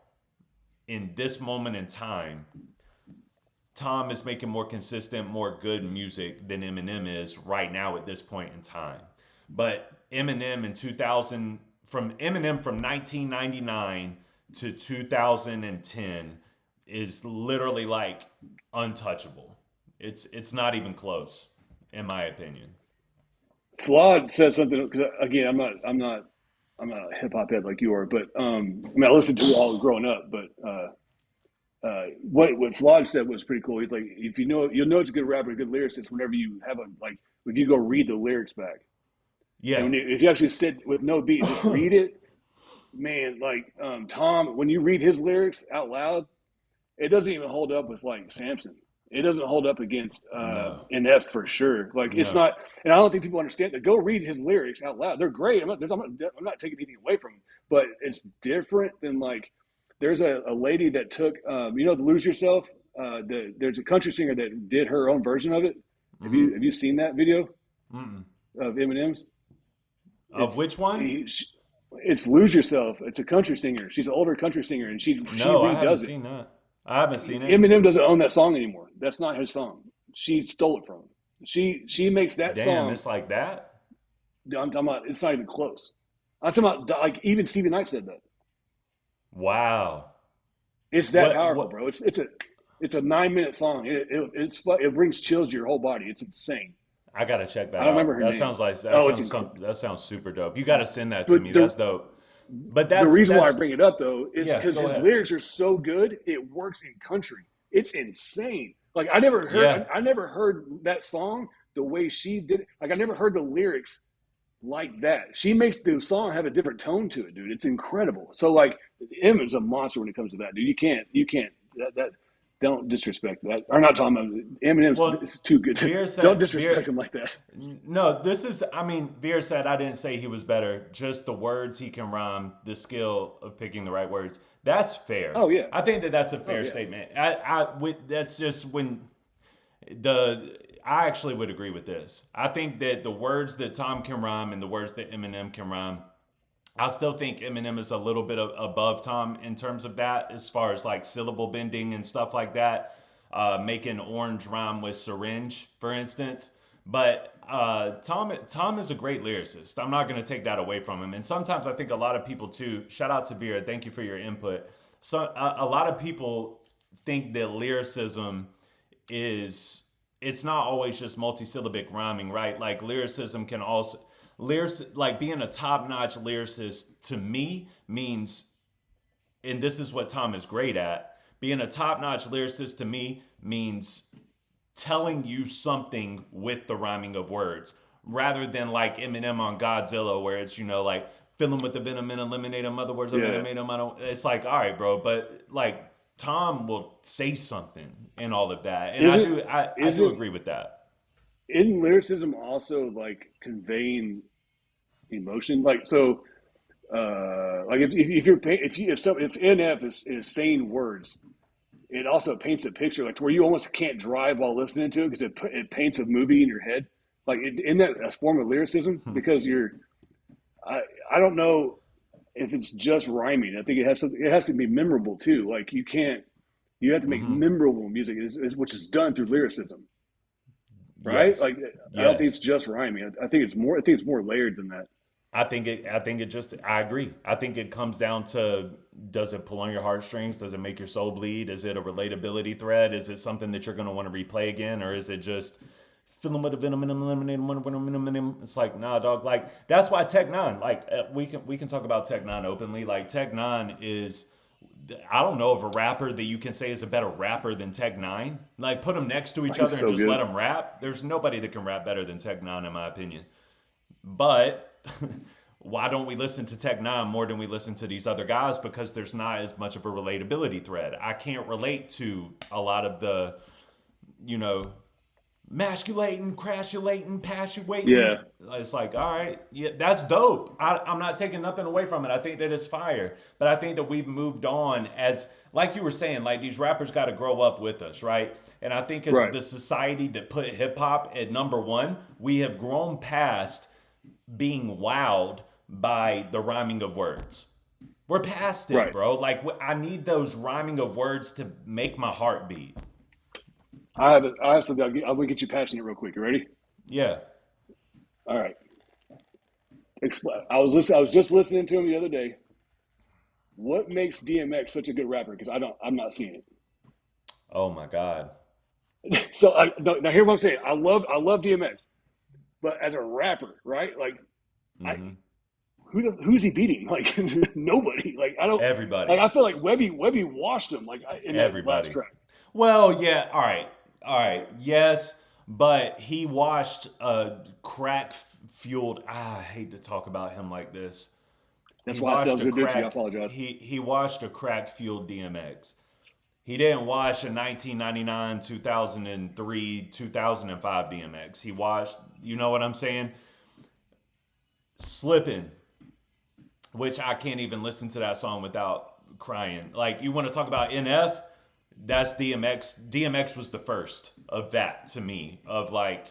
in this moment in time, Tom is making more consistent, more good music than Eminem is right now at this point in time. But Eminem in 2000, from Eminem from 1999 to 2010 is literally like untouchable. It's not even close, in my opinion. Flawed said something because again, I'm not a hip hop head like you are, but I mean, I listened to it all growing up. But what Flawed said was pretty cool. He's like, if you know, you'll know it's a good rapper, a good lyricist whenever you have a like, if you go read the lyrics back, and Yeah, if you actually sit with no beat, just read it, man. Like Tom, when you read his lyrics out loud, it doesn't even hold up with like Samson. It doesn't hold up against no, NF for sure. Like it's no. not, and I don't think people understand that. Go read his lyrics out loud. They're great. I'm not taking anything away from them, but it's different than like. There's a lady that took, you know, the Lose Yourself. There's a country singer that did her own version of it. Mm-hmm. Have you seen that video Mm-mm. of Eminem's? Of It's which one? it's Lose Yourself. It's a country singer. She's an older country singer, and she No, I haven't redoes it. seen that. I haven't seen it. Eminem doesn't own that song anymore. That's not his song. She stole it from him. She makes that Damn, song. it's like that. I'm talking about. It's not even close. I'm talking about like even Stevie Knight said that. Wow. It's that What? powerful, What? bro. It's a 9 minute song. It brings chills to your whole body. It's insane. I gotta check I that don't remember out. her name. Oh, it's incredible. That sounds super dope. You gotta send that to But me. That's dope. But the reason why I that's bring it up though is yeah. because Go his ahead. lyrics are so good. It works in country. It's insane. Like Yeah. I never heard that song the way she did it. Like I never heard the lyrics like that. She makes the song have a different tone to it, dude. It's incredible. So like Eminem's a monster when it comes to that, dude. You can't that don't disrespect that. Or not talking about Eminem's Well, it's too good. Veer Don't said disrespect Veer. him like that. No, this is. I mean, Veer said I didn't say he was better. Just the words he can rhyme, the skill of picking the right words. That's fair. Oh yeah. I think that that's a Oh fair yeah. statement. That's just when the I actually would agree with this. I think that the words that Tom can rhyme and the words that Eminem can rhyme, I still think Eminem is a little bit above Tom in terms of that, as far as like syllable bending and stuff like that. Making orange rhyme with syringe, for instance. But Tom is a great lyricist. I'm not going to take that away from him. And sometimes I think a lot of people too. Shout out to Vera. Thank you for your input. So a lot of people think that lyricism is it's not always just multisyllabic rhyming, right? Like lyricism can also like being a top-notch lyricist to me means, and this is what Tom is great at, being a top-notch lyricist to me means telling you something with the rhyming of words rather than like Eminem on Godzilla where it's like fill him with the venom and eliminate him, other words Yeah. eliminate him. It's like, all right, bro, but like Tom will say something and all of that, and Isn't I do isn't agree with that. isn't lyricism also like conveying emotion? Like so like if you're if NF is saying words, it also paints a picture like to where you almost can't drive while listening to it because it paints a movie in your head. Like isn't that a form of lyricism? Because I I don't know if it's just rhyming. I think it has to be memorable too. Like you have to make Hmm. memorable music, which is done through lyricism, right? Yes, Like I don't think yes. it's just rhyming. I think it's more. I think it's more layered than that. I think it just I agree. I think it comes down to, does it pull on your heartstrings? Does it make your soul bleed? Is it a relatability thread? Is it something that you're going to want to replay again, or is it just fill them with a venom and eliminate them? It's like, nah, dog. Like that's why Tech Nine. Like we can talk about Tech Nine openly. Like Tech Nine is I don't know of a rapper that you can say is a better rapper than Tech Nine. Like, put them next to each He's other and so just let good. them rap. There's nobody that can rap better than Tech Nine, in my opinion. But why don't we listen to Tech Nine more than we listen to these other guys? Because there's not as much of a relatability thread. I can't relate to a lot of the, you know, masculating, crashulating, passuating. Yeah, It's like, all right, yeah, that's dope. I'm not taking nothing away from it. I think that it's fire. But I think that we've moved on as, like you were saying, like these rappers got to grow up with us, right? And I think as right, the society that put hip hop at number one, we have grown past being wowed by the rhyming of words. We're past it, right. bro. Like, I need those rhyming of words to make my heart beat. I have something. I'll get you passionate real quick. You ready? Yeah. All right. I was listening. I was just listening to him the other day. What makes DMX such a good rapper? Because I'm not seeing Oh my God. it. Now hear what I'm saying. I love DMX, but as a rapper, right? Like I Hmm. who's he beating? Like nobody. Like I don't. Like Everybody. I feel like Webby washed him. Like in that last Everybody. track. Well, yeah, all right. All right. Yes, but he watched a crack fueled I hate to talk about him like this. He That's why I said I watched was a going to do it to you. I crack apologize. he watched a crack fueled DMX. He didn't watch a 1999, 2003, 2005 DMX. He watched, you know what I'm saying? Slipping, which I can't even listen to that song without crying. Like, you want to talk about NF? That's DMX. DMX was the first of that to me. Of like,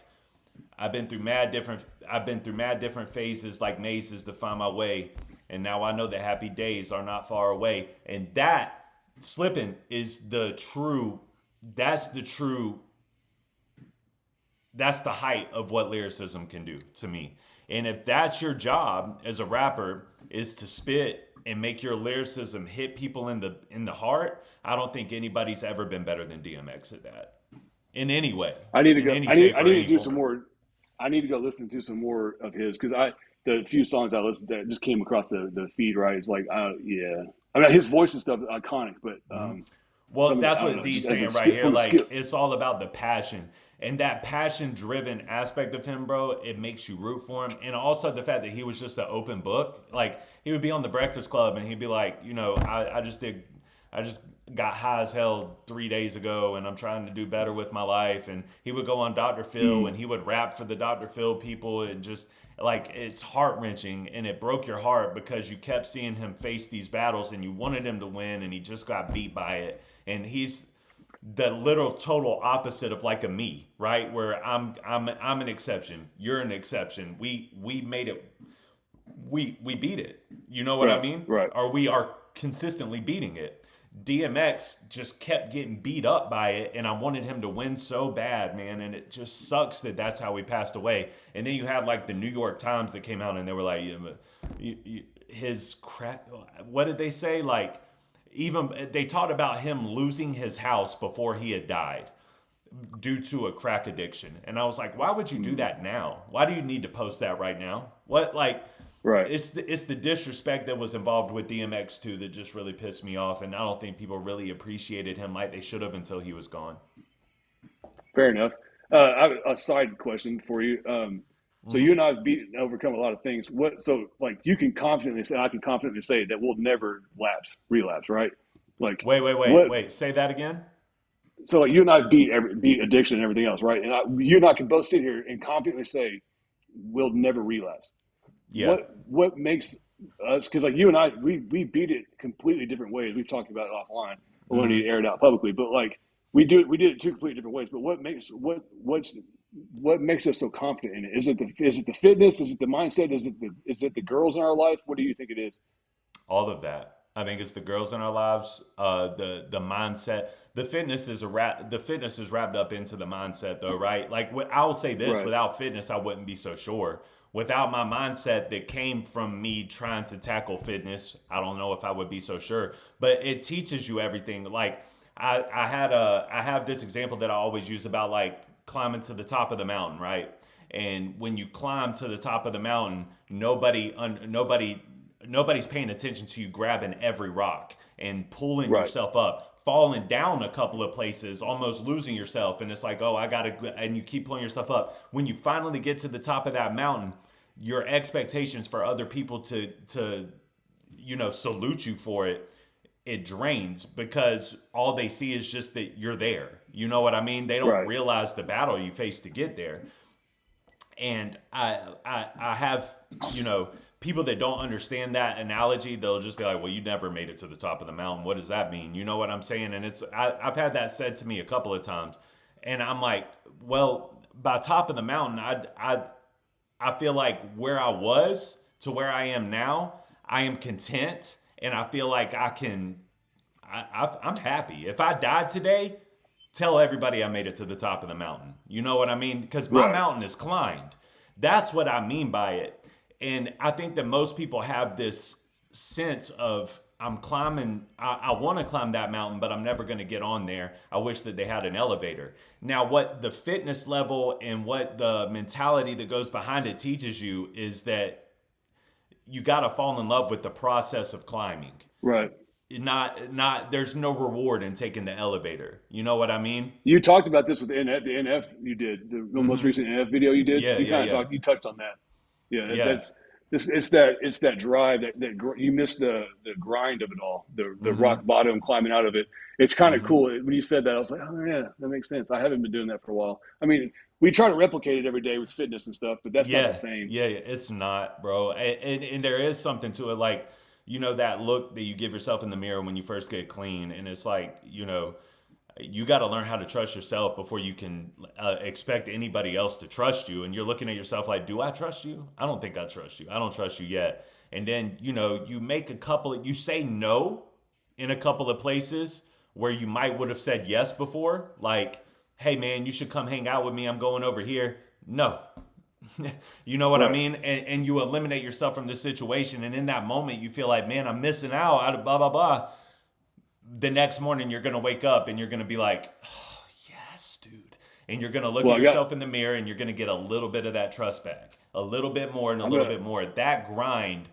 I've been through mad different phases like mazes to find my way. And now I know that happy days are not far away. And that slipping is the true that's the true that's the height of what lyricism can do to me. And if that's your job as a rapper is to spit and make your lyricism hit people in the heart, I don't think anybody's ever been better than DMX at that. In any way, I need to in go. any shape I or need to any do some form. more. I need to go listen to some more of his because the few songs I listened to just came across the feed right. It's like yeah. I mean his voice and stuff is iconic, but Well, some of the that's I don't what know D's just as a saying right skill here. from a skill. Like, it's all about the passion. And that passion driven aspect of him, bro, it makes you root for him. And also the fact that he was just an open book. Like, he would be on the Breakfast Club and he'd be like, I just got high as hell 3 days ago and I'm trying to do better with my life. And he would go on Dr. Phil and he would rap for the Dr. Phil people and just like it's heart wrenching and it broke your heart because you kept seeing him face these battles and you wanted him to win and he just got beat by it. And he's the literal total opposite of like a me, right? Where I'm an exception, you're an exception. We made it, we beat it. You know what I Right, mean? right. Or we are consistently beating it. DMX just kept getting beat up by it, and I wanted him to win so bad, man. And it just sucks that that's how he passed away. And then you have like the New York Times that came out and they were like, yeah, his crack. What did they say? Like, even they talked about him losing his house before he had died due to a crack addiction. And I was like, why would you do that now? Why do you need to post that right now? What like Right. it's the disrespect that was involved with DMX too that just really pissed me off, and I don't think people really appreciated him like they should have until he was gone. Fair enough. I have a side question for you. So you Hmm. and I have beat and overcome a lot of things. What so like you can confidently say I can confidently say that we'll never relapse, right? Like what Wait. Say that again. so like you and I beat addiction and everything else, right? And you and I can both sit here and confidently say we'll never relapse. Yeah. What makes us because like you and I we beat it completely different ways. We've talked about it offline. We don't need Hmm. to air it out publicly, but like we did it two completely different ways. But what makes us so confident in it? Is it the fitness? Is it the mindset? Is it the girls in our life? What do you think it is? All of that. I think it's the girls in our lives, the mindset. The fitness is wrapped up into the mindset though, right? Like I will say this, Right. without fitness I wouldn't be so sure. Without my mindset that came from me trying to tackle fitness, I don't know if I would be so sure. But it teaches you everything. Like I have this example that I always use about like climbing to the top of the mountain, right? And when you climb to the top of the mountain, nobody nobody's paying attention to you grabbing every rock and pulling Right. yourself up, falling down a couple of places, almost losing yourself. And it's like, oh, I gotta, and you keep pulling yourself up. When you finally get to the top of that mountain, your expectations for other people to salute you for it, it drains because all they see is just that you're there. You know what I mean? They don't Right. realize the battle you face to get there. And I have, people that don't understand that analogy, they'll just be like, well, you never made it to the top of the mountain. What does that mean? You know what I'm saying? And I've had that said to me a couple of times. And I'm like, well, by top of the mountain, I feel like where I was to where I am now, I am content. And I feel like I'm happy. If I died today, tell everybody I made it to the top of the mountain. You know what I mean? Because my Right. mountain is climbed. That's what I mean by it. And I think that most people have this sense of I'm climbing, I want to climb that mountain, but I'm never going to get on there. I wish that they had an elevator. Now, what the fitness level and what the mentality that goes behind it teaches you is that you got to fall in love with the process of climbing. Right. Not there's no reward in taking the elevator. You know what I mean? You talked about this with the NF you did, the most recent NF video you did. Yeah, You yeah, kind of yeah. you touched on that. Yeah, Yeah. that's it's that drive you missed the grind of it all, the rock bottom climbing out of it. It's kind of cool when you said that. I was like, oh yeah, that makes sense. I haven't been doing that for a while. I mean, we try to replicate it every day with fitness and stuff, but that's not the Yeah, same. yeah, yeah, it's not, bro. And there is something to it, like, that look that you give yourself in the mirror when you first get clean. And it's like, you got to learn how to trust yourself before you can expect anybody else to trust you. And you're looking at yourself like, do I trust you? I don't think I trust you. I don't trust you yet. And then, you make you say no in a couple of places where you might would have said yes before. Like, hey, man, you should come hang out with me. I'm going over here. No. You know what I Right. mean? And you eliminate yourself from the situation. And in that moment, you feel like, man, I'm missing out of blah, blah, blah. The next morning, you're going to wake up and you're going to be like, oh, yes, dude. And you're going to look Well, at yourself in the mirror and you're going to get a little bit of that trust back. A little bit more and a I'm little gonna bit more. That grind,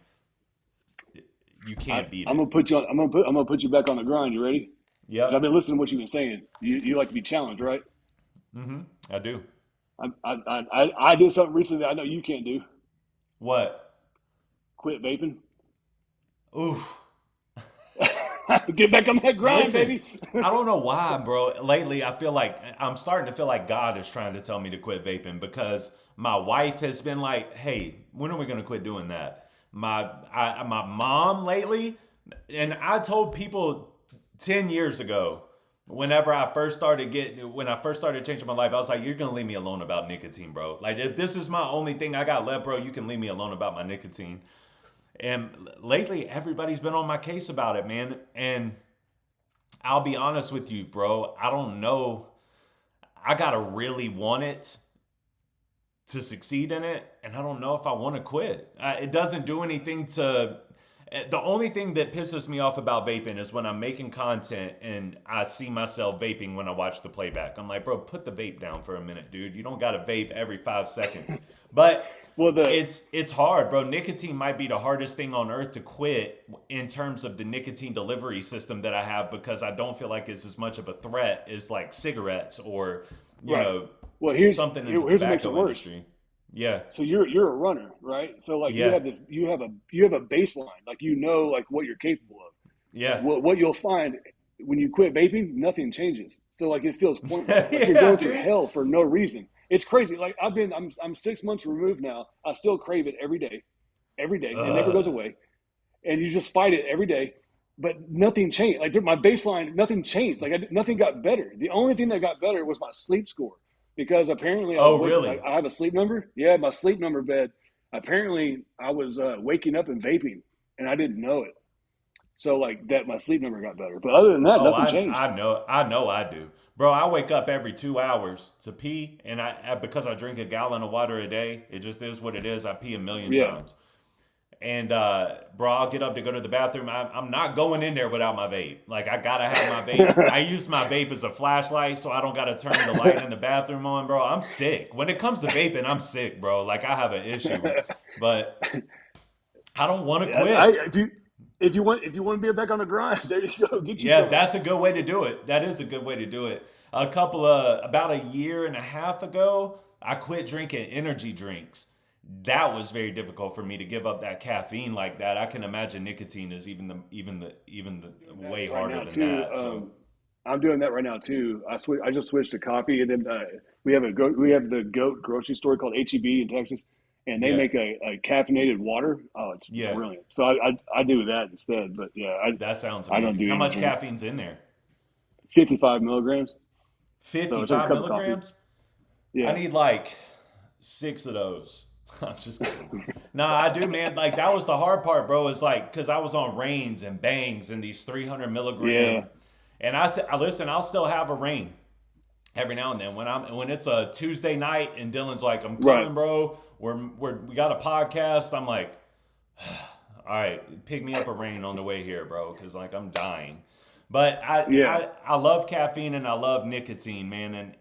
you I, can't beat I'm it. gonna put you on. I'm gonna put you back on the grind. You ready? Because I've Yep. been listening to what you've been saying. You like to be challenged, right? I do. I did something recently that I know you can't do. What? Quit vaping. Oof. Get back on that grind, Listen, baby. I don't know why, bro. Lately, I feel like I'm starting to feel like God is trying to tell me to quit vaping because my wife has been like, "Hey, when are we gonna quit doing that?" My mom lately, and I told people 10 years ago, when I first started changing my life, I was like, "You're gonna leave me alone about nicotine, bro. Like, if this is my only thing I got left, bro, you can leave me alone about my nicotine." And lately, everybody's been on my case about it, man. And I'll be honest with you, bro. I don't know. I gotta really want it to succeed in it, and I don't know if I want to quit. It doesn't do anything to. The only thing that pisses me off about vaping is when I'm making content and I see myself vaping when I watch the playback. I'm like, bro, put the vape down for a minute, dude. You don't gotta vape every 5 seconds. But Well, it's hard, bro. Nicotine might be the hardest thing on earth to quit in terms of the nicotine delivery system that I have because I don't feel like it's as much of a threat as like cigarettes or right. Well, here's something in the here's what makes it tobacco worse. industry. Yeah, So you're a runner, right? So like yeah, you have a baseline, like like what you're capable of. yeah, What you'll find when you quit vaping, nothing changes. So like it feels pointless. Like you're yeah, going through dude. hell for no reason. It's crazy. Like I'm 6 months removed now. I still crave it every day. Every day. It never goes Ugh. away. And you just fight it every day. But nothing changed. Like my baseline, nothing changed. Like nothing got better. The only thing that got better was my sleep score because apparently I was Oh, waking. really? Like I have a sleep number. Yeah, my sleep number bed. Apparently I was waking up and vaping, and I didn't know it. So like that, my sleep number got better. But other than that, Oh, nothing changed. I know I do, bro. I wake up every 2 hours to pee, and because I drink a gallon of water a day, it just is what it is. I pee a million Yeah. times. And bro, I'll get up to go to the bathroom. I'm not going in there without my vape. Like I gotta have my vape. I use my vape as a flashlight, so I don't gotta turn the light in the bathroom on, bro. I'm sick. When it comes to vaping, I'm sick, bro. Like I have an issue. But I don't want to I, quit. if you want to be back on the grind, there you go. Get you Yeah, some. that's a good way to do it. That is a good way to do it. About a year and a half ago, I quit drinking energy drinks. That was very difficult for me to give up that caffeine like that. I can imagine nicotine is even the Doing that way right harder now than too. that. So I'm doing that right now too. I just switched to coffee, and then we have the goat grocery store called HEB in Texas, and they yeah, make a caffeinated water. Oh, it's yeah, brilliant. So I do that instead. But yeah, that sounds I don't amazing. do How much anything. caffeine's in there? 55 milligrams. So it's like a 55 cup of coffee. milligrams? I Yeah, need like six of those. I'm just kidding. Nah, I do, man. Like that was the hard part, bro. Is like because I was on Reigns and Bangs and these 300 yeah, milligram, and I said, listen, I'll still have a Reign every now and then when it's a Tuesday night and Dylan's like, I'm right. coming, bro. We got a podcast. I'm like, all right, pick me up a Reign on the way here, bro, because like I'm dying. But Yeah, I love caffeine and I love nicotine, man, and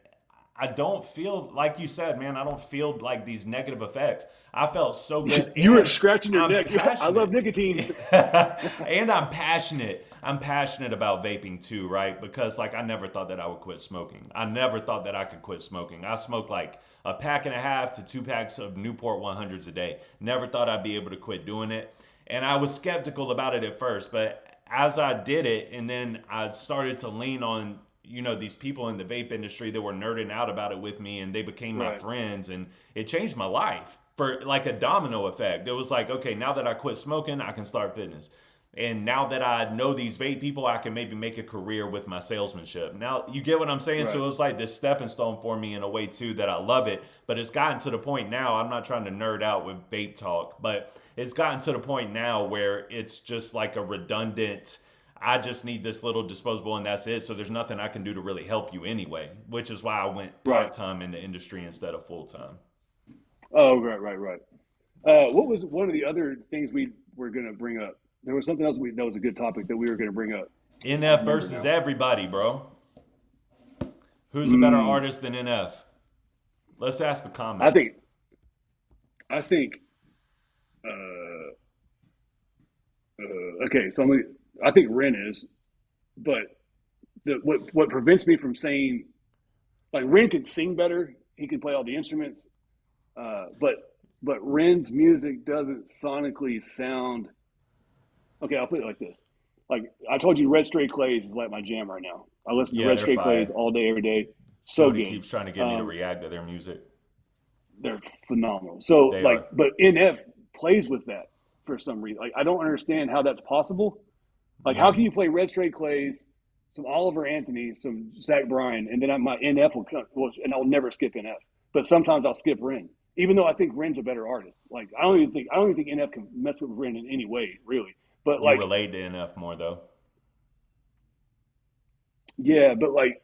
I don't feel like you said, man. I don't feel like these negative effects. I felt so good, you were and scratching your I'm neck. I love passionate, nicotine. and I'm passionate. I'm passionate about vaping too, right? Because like I never thought that I would quit smoking. I never thought that I could quit smoking. I smoked like a pack and a half to 2 packs of Newport 100s a day. Never thought I'd be able to quit doing it, and I was skeptical about it at first, but as I did it, and then I started to lean on these people in the vape industry that were nerding out about it with me and they became my Right, friends and it changed my life for like a domino effect. It was like, okay, now that I quit smoking, I can start fitness. And now that I know these vape people, I can maybe make a career with my salesmanship. Now, you get what I'm saying? So right. it was like this stepping stone for me in a way too that I love it. But it's gotten to the point now, I'm not trying to nerd out with vape talk, but it's gotten to the point now where it's just like a redundant, I just need this little disposable and that's it. So there's nothing I can do to really help you anyway, which is why I went Right. part time in the industry instead of full time. Oh, right, right, right. What was one of the other things we were going to bring up? There was something else that was a good topic that we were going to bring up. I can't NF remember versus now. everybody, bro. Who's a better Mm, artist than NF? Let's ask the I comments. think I think uh, okay. I think Ren is, but what prevents me from saying like Ren can sing better. He can play all the instruments, but Ren's music doesn't sonically sound okay. I'll put it like this: like I told you, Red Stray Clays is like my jam right now. I listen to Yeah, Red they're Stray Clays fire. all day, every day. So Jody good. keeps trying to get me to Um, react to their music. they're phenomenal. So They like, are. but NF plays with that for some reason. Like I don't understand how that's possible. Like how can Mm. you play Red Stray Clays, some Oliver Anthony, some Zach Bryan, and then my NF will come, and I'll never skip NF. But sometimes I'll skip Ren, even though I think Ren's a better artist. Like I don't even think NF can mess with Ren in any way, really. But You like, relate to NF more though. yeah, but like,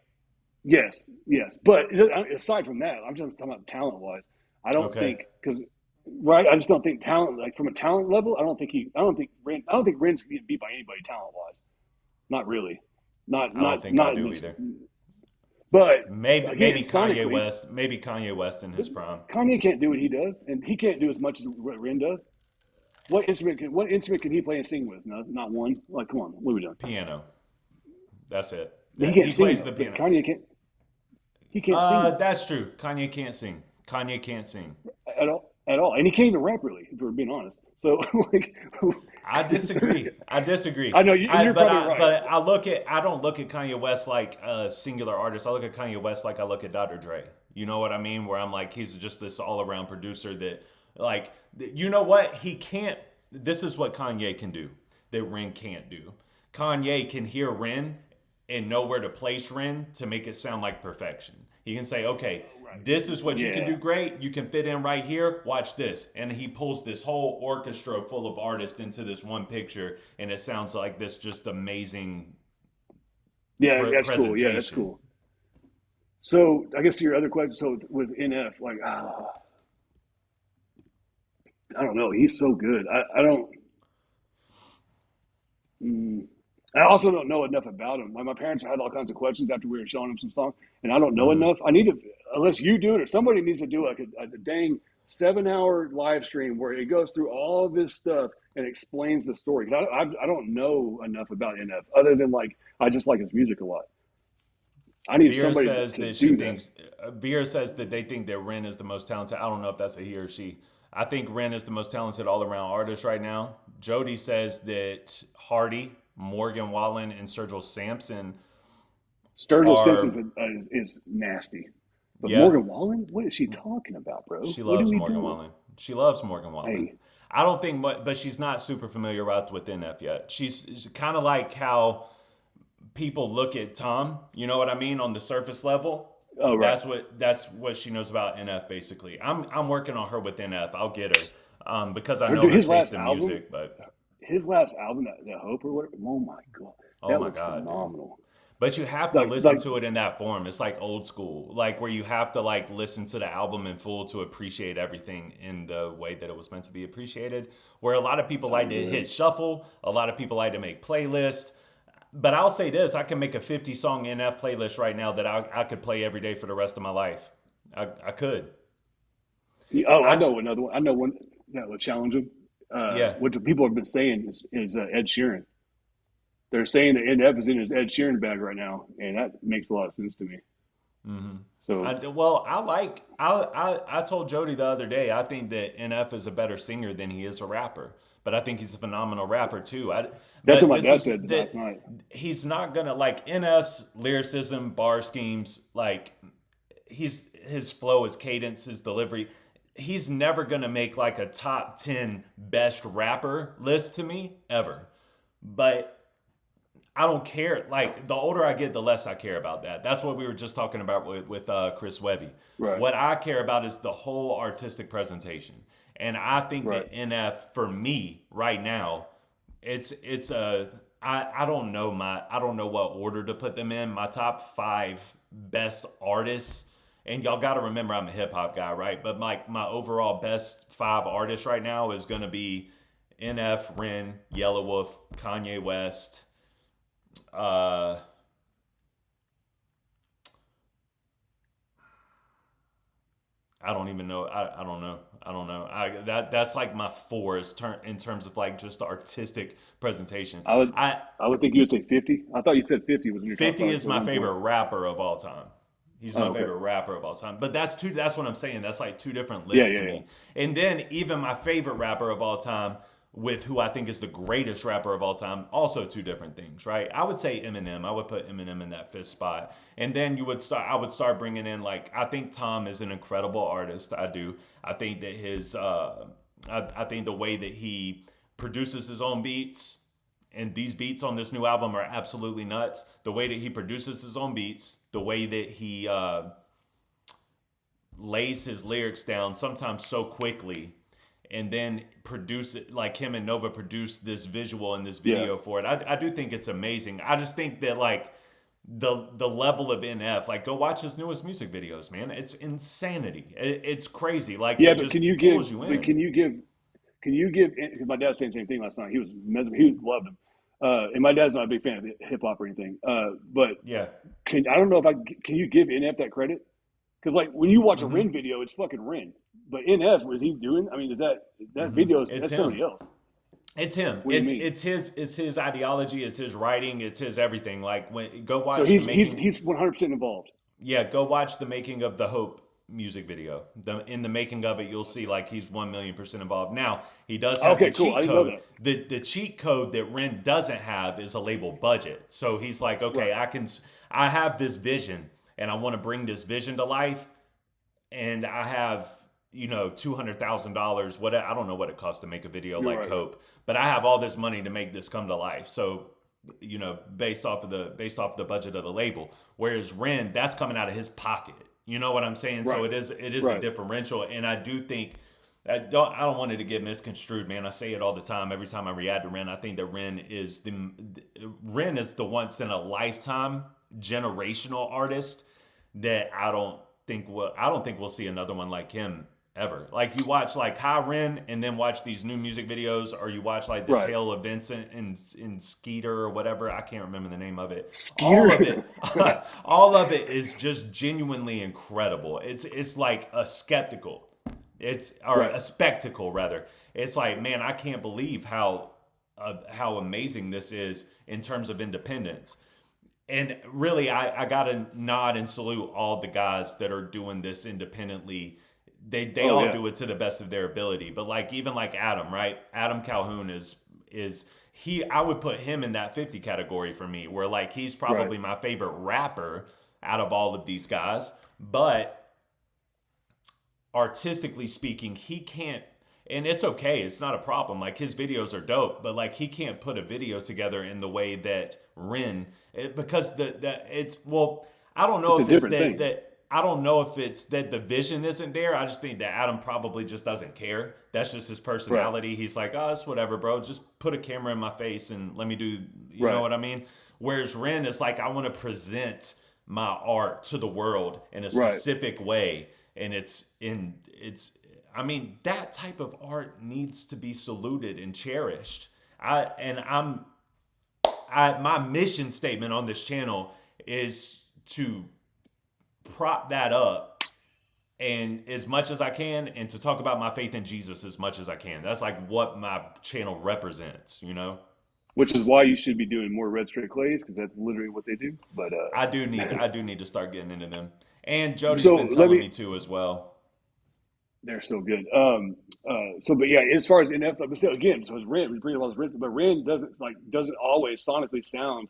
yes, yes. But aside from that, I'm just talking about talent wise. I don't Okay. think because right, I just don't think talent like from a talent level. I don't think Ren's getting beat by anybody talent wise. Not really. I don't think I Not in do this. either. But Maybe again, maybe Kanye sonically, West. Maybe Kanye West in his prime. Kanye can't do what he does, and he can't do as much as what Ren does. What instrument can he play and sing with? No, not one. Like, come on, what are we doing? Piano. That's it. He That can't he sing plays the though. But piano. Kanye can't. He can't sing That's true. Kanye can't sing. Kanye can't sing. at all. At all, and he can't even rap really, if we're being honest. So, like, I disagree. I disagree. I know you're probably right. But I don't look at Kanye West like a singular artist. I look at Kanye West like I look at Dr. Dre. You know what I mean? Where I'm like he's just this all around producer that like you know what he can't. This is what Kanye can do that Ren can't do. Kanye can hear Ren and know where to place Ren to make it sound like perfection. He can say, okay, Right. this is what you can Yeah. do great. You can fit in right here. Watch this. And he pulls this whole orchestra full of artists into this one picture. And it sounds like this just amazing Yeah, that's cool. Yeah, that's presentation. cool. So, I guess to your other question, so with NF, like, I don't know. He's so good. I don't. Mm, I also don't know enough about him. Like my parents had all kinds of questions after we were showing them some songs, and I don't know Mm. enough. I need to, unless you do it or somebody needs to do like a dang. 7-hour live stream where it goes through all of this stuff and explains the story. I don't know enough about NF other than like I just like his music a lot. I need Beer somebody says to that she do that. thinks Beer says that they think that Ren is the most talented. I don't know if that's a he or she. I think Ren is the most talented all around artist right now. Jody says that Hardy, Morgan Wallen, and Sergio Sampson Sturgill are, Simpson is nasty, but yeah, Morgan Wallen, what is she talking about, bro? she What are loves we Morgan doing? Wallen. She loves Morgan Wallen. Hey, I don't think, but she's not super familiar with NF yet. She's kind of like how people look at Tom, you know what I mean, on the surface level. oh right, That's what she knows about NF basically. I'm working on her with NF. I'll get her because I know dude, her taste in music. But his last album, that Hope or whatever. Oh my god, oh that my was god, dude. phenomenal. But you have to listen Like to it in that form. It's like old school, like where you have to like listen to the album in full to appreciate everything in the way that it was meant to be appreciated. Where a lot of people so like to good. hit shuffle, a lot of people like to make playlists. But I'll say this: I can make a 50 song NF playlist right now that I could play every day for the rest of my life. I could. Oh, I I know another one. I know one that would challenge him. Yeah. What the people have been saying is Ed Sheeran. They're saying that NF is in his Ed Sheeran bag right now, and that makes a lot of sense to me. So Well, I told Jody the other day I think that NF is a better singer than he is a rapper, but I think he's a phenomenal rapper too. that's what But my this dad is said last that night. he's not gonna like NF's lyricism, bar schemes, like his flow, his cadence, his delivery. He's never gonna make like a top 10 best rapper list to me ever. But I don't care. Like the older I get, the less I care about that. That's what we were just talking about with Chris Webby. Right, What I care about is the whole artistic presentation, and I think right. that NF for me right now, it's a I don't know what order to put them in. My top five best artists, and y'all got to remember I'm a hip hop guy, right? But my overall best five artists right now is gonna be NF, Ren, Yellow Wolf, Kanye West. Uh, I don't even know. I don't know. I don't know. That's like my four in terms of like just the artistic presentation. I would I I would think you would say 50. I thought you said 50 was in your top 50 five is at my one point. favorite rapper of all time. He's Oh, my okay. favorite rapper of all time. But that's what I'm saying. That's like two different Yeah, lists to yeah, yeah. me. And then even my favorite rapper of all time with who I think is the greatest rapper of all time, also two different things, right? I would say Eminem. I would put Eminem in that fifth spot. And then I would start bringing in like I think Tom is an incredible artist. I do. I think that I think the way that he produces his own beats, and these beats on this new album are absolutely nuts. The way that he produces his own beats, the way that he lays his lyrics down, sometimes so quickly, and then produce it like him and Nova produce this visual and this Yeah. video for it. I do think it's amazing. I just think that like the level of NF, like go watch his newest music videos, man. It's insanity. It's crazy. Like Yeah, it but just pulls you but in. can you give because my dad was saying the same thing last night. He loved him. And my dad's not a big fan of hip hop or anything. But Yeah. I don't know if can you give NF that credit? Because like when you watch a Mm-hmm. Ren video, it's fucking Ren. But NF, what he's doing, I mean, is that Mm-hmm. video is It's that's him. somebody else. It's him. What do you mean? It's his ideology. It's his writing. It's his everything. Like go So watch the making. he's 100% involved. Yeah, go watch the making of the Hope music video. In the making of it, you'll see like he's 1,000,000% involved. Now he does have the Okay, cool. I cheat didn't know code. that. The cheat code that Ren doesn't have is a label budget. So he's like, okay, Right. I have this vision and I want to bring this vision to life, and I have $200,000. What I don't know what it costs to make a video You're like right. Hope, but I have all this money to make this come to life. So based off of the budget of the label. Whereas Ren, that's coming out of his pocket. You know what I'm saying? So Right. it is a Right. differential, and I do think. I don't want it to get misconstrued, man. I say it all the time. Every time I react to Ren, I think that Ren is the once in a lifetime generational artist that I don't think we'll see another one like him ever. Like you watch like High Ren and then watch these new music videos, or you watch like the Right. Tale of Vincent in Skeeter or whatever. I can't remember the name of it. All of Skeeter. it, all of it is just genuinely incredible. It's like a skeptical. It's or Right. a spectacle rather. It's like, man, I can't believe how amazing this is in terms of independence. And really, I gotta nod and salute all the guys that are doing this independently. They Oh all yeah. do it to the best of their ability. But like even like Adam, right? Adam Calhoun is he I would put him in that 50 category for me, where like he's Right. probably my favorite rapper out of all of these guys. But artistically speaking, he can't, and it's okay, it's not a problem. Like his videos are dope, but like he can't put a video together in the way that because the it's well, I don't know It's a if it's different thing. that I don't know if it's that the vision isn't there. I just think that Adam probably just doesn't care. That's just his Right. personality. He's like, oh, it's whatever, bro. Just put a camera in my face and let me do, you know Right. what I mean? Whereas Ren is like, I want to present my art to the world in a Right. specific way, and it's I mean that type of art needs to be saluted and cherished. I my mission statement on this channel is to prop that up and as much as I can, and to talk about my faith in Jesus as much as I can. That's like what my channel represents, you know. Which is why you should be doing more red straight clays because that's literally what they do. But I do need to start getting into them. And Jody's so been let telling me. me to as well. They're so good. But yeah, as far as NF, but still, again, so it's Ren. We bring all this Ren, but Ren doesn't always sonically sound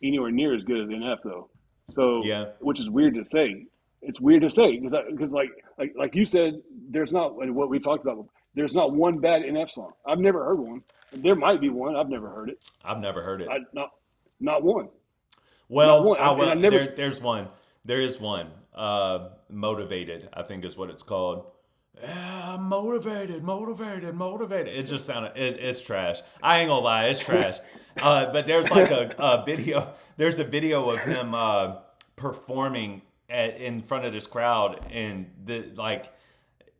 anywhere near as good as NF though. So, Yeah, which is weird to say. It's weird to say because like you said, there's not and what we talked about. There's not one bad NF song. I've never heard one. There might be one. I've never heard it. I've never heard I it. not one, not Well, one. I And I will. never. There's one. There is one. Motivated, I think is what it's called. Yeah, I'm motivated, motivated, motivated. It just sounded. It's trash. I ain't gonna lie, it's trash. But there's like a video. There's a video of him performing in front of this crowd, and the like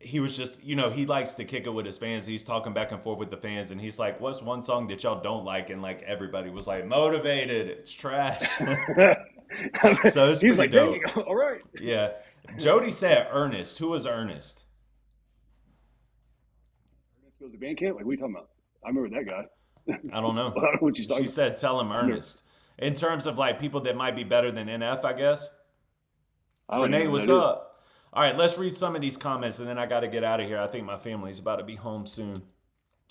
he was just, he likes to kick it with his fans. He's talking back and forth with the fans, and he's like, "What's one song that y'all don't like?" And like everybody was like, "Motivated." It's trash. So it's He's pretty like, dang, dope. all right. Yeah. Jody said Ernest. Who was Ernest? Let's go to band camp. Like, what are you talking about? I remember that guy. I don't I know. don't know what she's talking She about. said tell him I've never. Ernest. In terms of like people that might be better than NF, I guess. I don't even Renee, know who what's that is. up? All right, let's read some of these comments and then I got to get out of here. I think my family's about to be home soon.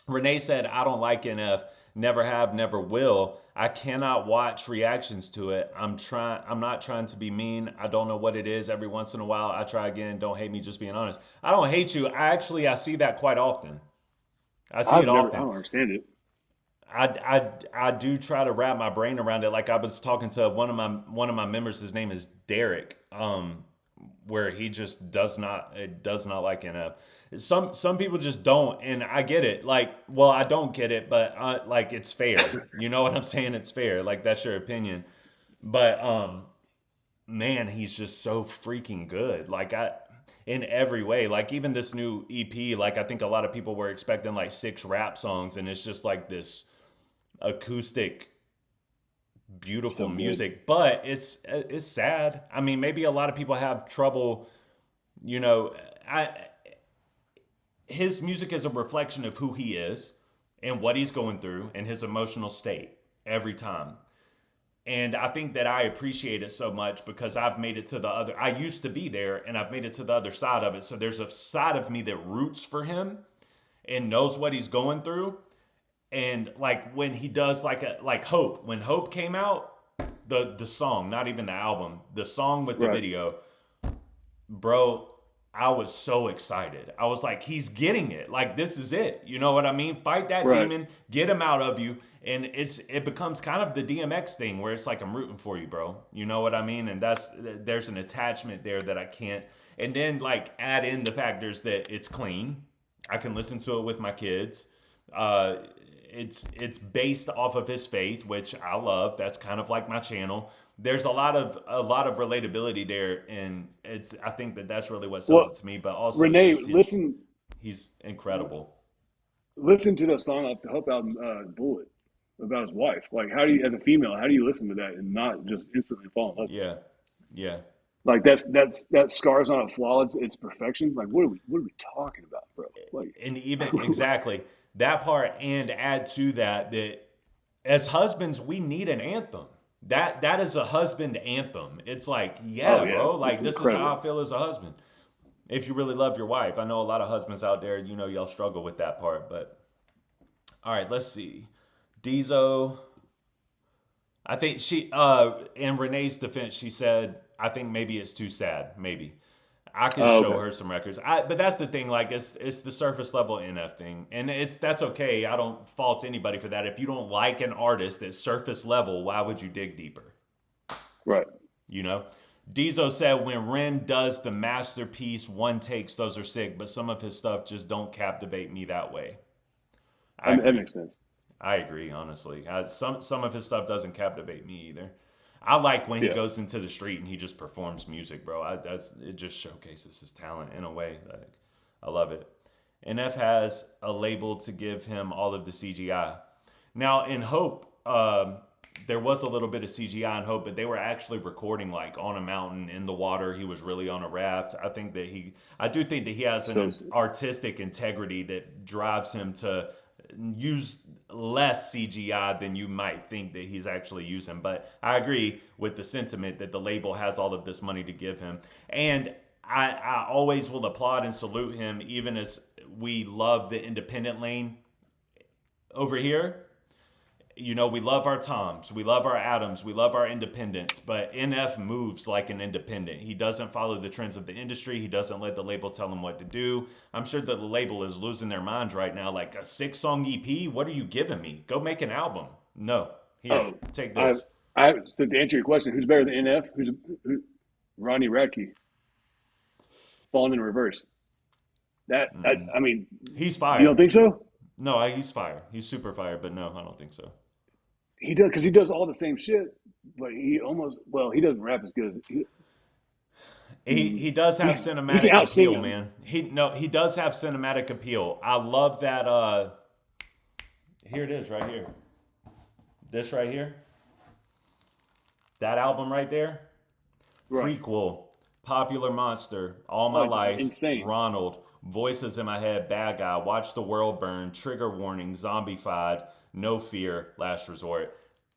Renee said, I don't like NF. Never have, never will. I cannot watch reactions to it. I'm not trying to be mean. I don't know what it is. Every once in a while I try again. Don't hate me, just being honest. I don't hate you. I see that quite often. I see it I often. don't understand it. I do try to wrap my brain around it. Like I was talking to one of my members. His name is Derek. Where he just does not like NF. Some people just don't, and I get it. Like, well, I don't get it, but like it's fair. You know what I'm saying? It's fair. Like that's your opinion. But man, he's just so freaking good. Like in every way. Like even this new EP. Like I think a lot of people were expecting like 6 rap songs, and it's just like this acoustic beautiful So good. music, but it's sad. I mean, maybe a lot of people have trouble, you know, I his music is a reflection of who he is and what he's going through and his emotional state every time. And I think that I appreciate it so much because I've made it to the other I used to be there and I've made it to the other side of it. So there's a side of me that roots for him and knows what he's going through. And like when he does like Hope, when Hope came out, the song, not even the album, the song with the Right. video, bro, I was so excited. I was like, he's getting it. Like this is it. You know what I mean? Fight that Right. demon, get him out of you. And it becomes kind of the DMX thing where it's like I'm rooting for you, bro. You know what I mean? And there's an attachment there that I can't. And then like add in the factors that it's clean. I can listen to it with my kids. Uh, it's based off of his faith, which I love. That's kind of like my channel. There's a lot of relatability there, and I think that that's really what sells Well, it to me. But also Renee, just he's incredible. listen to the song off the Hope album, Bullet, about his wife. Like, how do you, as a female, how do you listen to that and not just instantly fall in love with Yeah, yeah. Like that scars on a flaw. It's perfection. Like what are we talking about, bro? Like And even exactly that part, and add to that that as husbands we need an anthem. That is a husband anthem. It's like, oh yeah, yeah, bro, it's like this is how incredible. I feel as a husband. If you really love your wife. I know a lot of husbands out there, y'all struggle with that part, but all right, let's see. Dizo, I think in Renee's defense, she said, I think maybe it's too sad. Maybe. I could Oh, show okay. her some records. But that's the thing, like it's the surface level NF thing. And that's okay. I don't fault anybody for that. If you don't like an artist at surface level, why would you dig deeper? Right. You know? Dizo said when Ren does the masterpiece one takes, those are sick, but some of his stuff just don't captivate me that way. I That agree. makes sense. I agree, honestly. Some of his stuff doesn't captivate me either. I like when he Yeah. goes into the street and he just performs music, bro. It just showcases his talent in a way. Like, I love it. NF has a label to give him all of the CGI. Now, in Hope, there was a little bit of CGI in Hope, but they were actually recording like on a mountain in the water. He was really on a raft. I do think that he has So an artistic integrity that drives him to use less CGI than you might think that he's actually using. But I agree with the sentiment that the label has all of this money to give him. And I always will applaud and salute him, even as we love the independent lane over here. We love our Toms, we love our Adams, we love our independents, but NF moves like an independent. He doesn't follow the trends of the industry. He doesn't let the label tell him what to do. I'm sure that the label is losing their minds right now. Like a 6-song EP? What are you giving me? Go make an album. No. Here, oh, take I this. so to answer your question, who's better than NF? Who Ronnie Radke, falling in reverse. I mean, He's you don't fire. think so? No, he's fire. He's super fire, but no, I don't think so. He does because he does all the same shit, but he doesn't rap as good as He does have he can cinematic out sing appeal, him. man. He does have cinematic appeal. I love that here it is right here. This right here. That album right there. Right. Prequel. Popular Monster. All Oh, My it's Life. insane. Ronald. Voices in My Head. Bad Guy. Watch the World Burn. Trigger Warning. Zombified. No Fear. Last Resort.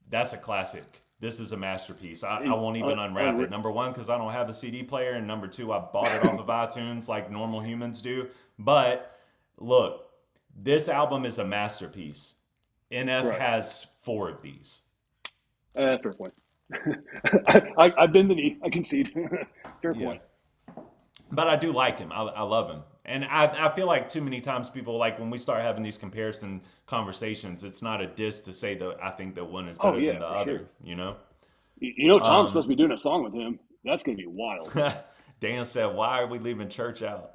That's a classic. This is a masterpiece. I won't even unwrap it. Number one, because I don't have a CD player. And number two, I bought it off of iTunes like normal humans do. But look, this album is a masterpiece. NF Right. has 4 of these. Fair point. I bend the knee. I concede. Fair Yeah. point. But I do like him. I love him. And I feel like too many times people, like when we start having these comparison conversations, it's not a diss to say that I think that one is Oh better than yeah, the for sure. other, you know? Tom's supposed to be doing a song with him. That's gonna be wild. Dan said, "Why are we leaving church out?"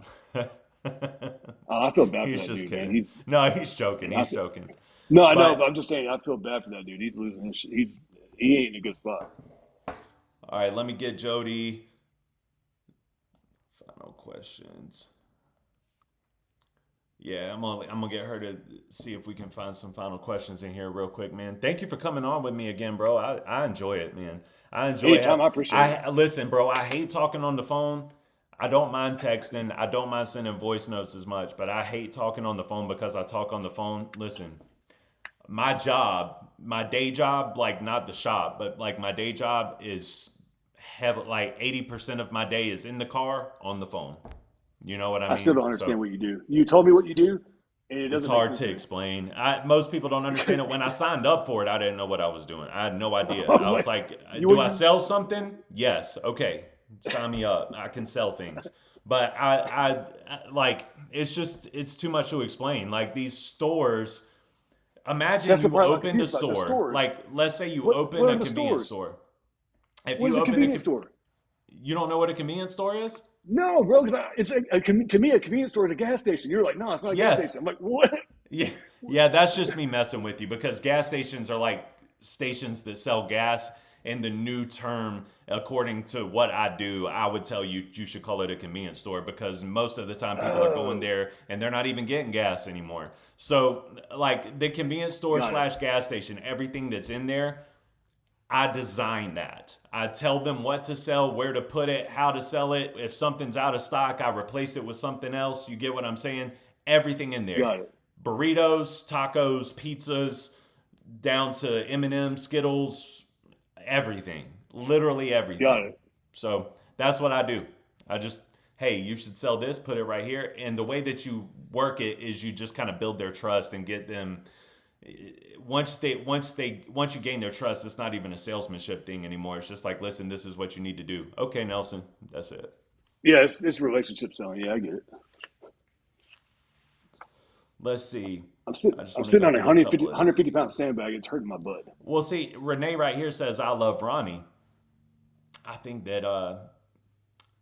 I feel bad for He's that just dude, man. kidding. No, he's joking. I He's feel, joking. no, I know, but But I'm just saying I feel bad for that dude. He's losing his. He ain't in a good spot. all right, let me get Jody. Final questions. Yeah, I'm gonna get her to see if we can find some final questions in here real quick, man. Thank you for coming on with me again, bro. I enjoy it, man. I enjoy Anytime, have I appreciate it. I listen, bro. I hate talking on the phone. I don't mind texting. I don't mind sending voice notes as much, but I hate talking on the phone because I talk on the phone. Listen, my day job, like not the shop, but like my day job is have like 80% of my day is in the car on the phone. You know what I I still mean? don't understand So what you do. You told me what you do, and it it's doesn't make hard sense to to me. explain. Most people don't understand it. When I signed up for it, I didn't know what I was doing. I had no idea. I was I was like, like, you do what I you? sell something? Yes. Okay. Sign me up. I can sell things. But like, it's too much to explain. Like these stores, imagine That's the you part I'm opened a confused about. The store. stores. Like, let's say you What open are a the convenience stores? store. If What you is a open a, convenience store? you don't know what a convenience store is? No, bro. Because to me, a convenience store is a gas station. You're like, no, it's not a gas Yes. station. I'm like, what? Yeah, yeah, that's just me messing with you because gas stations are like stations that sell gas. And the new term, according to what I do, I would tell you you should call it a convenience store because most of the time people are going Oh, there and they're not even getting gas anymore. So, like the convenience store got it. slash gas station, everything that's in there, I design that. I tell them what to sell, where to put it, how to sell it. If something's out of stock, I replace it with something else. You get what I'm saying? Everything in there. Got it. Burritos, tacos, pizzas, down to M&M, Skittles, everything. Literally Got everything. it. So that's what I do. I just, hey, you should sell this, put it right here. And the way that you work it is you just kind of build their trust and get them once you gain their trust, it's not even a salesmanship thing anymore. It's just like, listen, this is what you need to do. Okay, Nelson, that's it. Yeah, it's relationship selling. Yeah, I get it. Let's see. I'm sitting. I just I'm want to sitting go on a through a 150, couple of these. pound sandbag. It's hurting my butt. Well, see, Renee right here says, I love Ronnie. I think that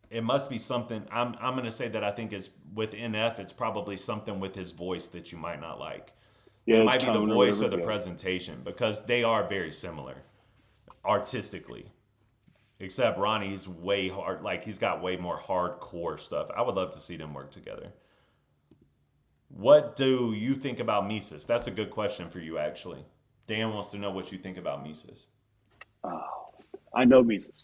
it must be something. I'm going to say that I think it's with NF, it's probably something with his voice that you might not like. Yeah, It it's might be the tone or voice or whatever. the Yeah. presentation because they are very similar artistically. Except Ronnie's way hard, like he's got way more hardcore stuff. I would love to see them work together. What do you think about Mises? That's a good question for you, actually. Dan wants to know what you think about Mises. Oh, I know Mises.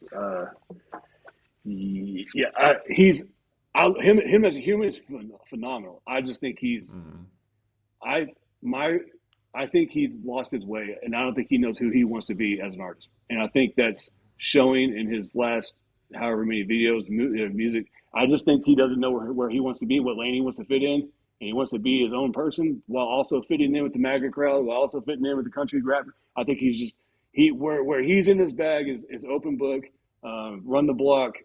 Yeah, him as a human is phenomenal. I just think Mm-hmm. I my I think he's lost his way, and I don't think he knows who he wants to be as an artist. And I think that's showing in his last however many videos, music. I just think he doesn't know where he wants to be, what lane he wants to fit in, and he wants to be his own person while also fitting in with the MAGA crowd, while also fitting in with the country rap. I think he's just where he's in his bag is open book. Run the block.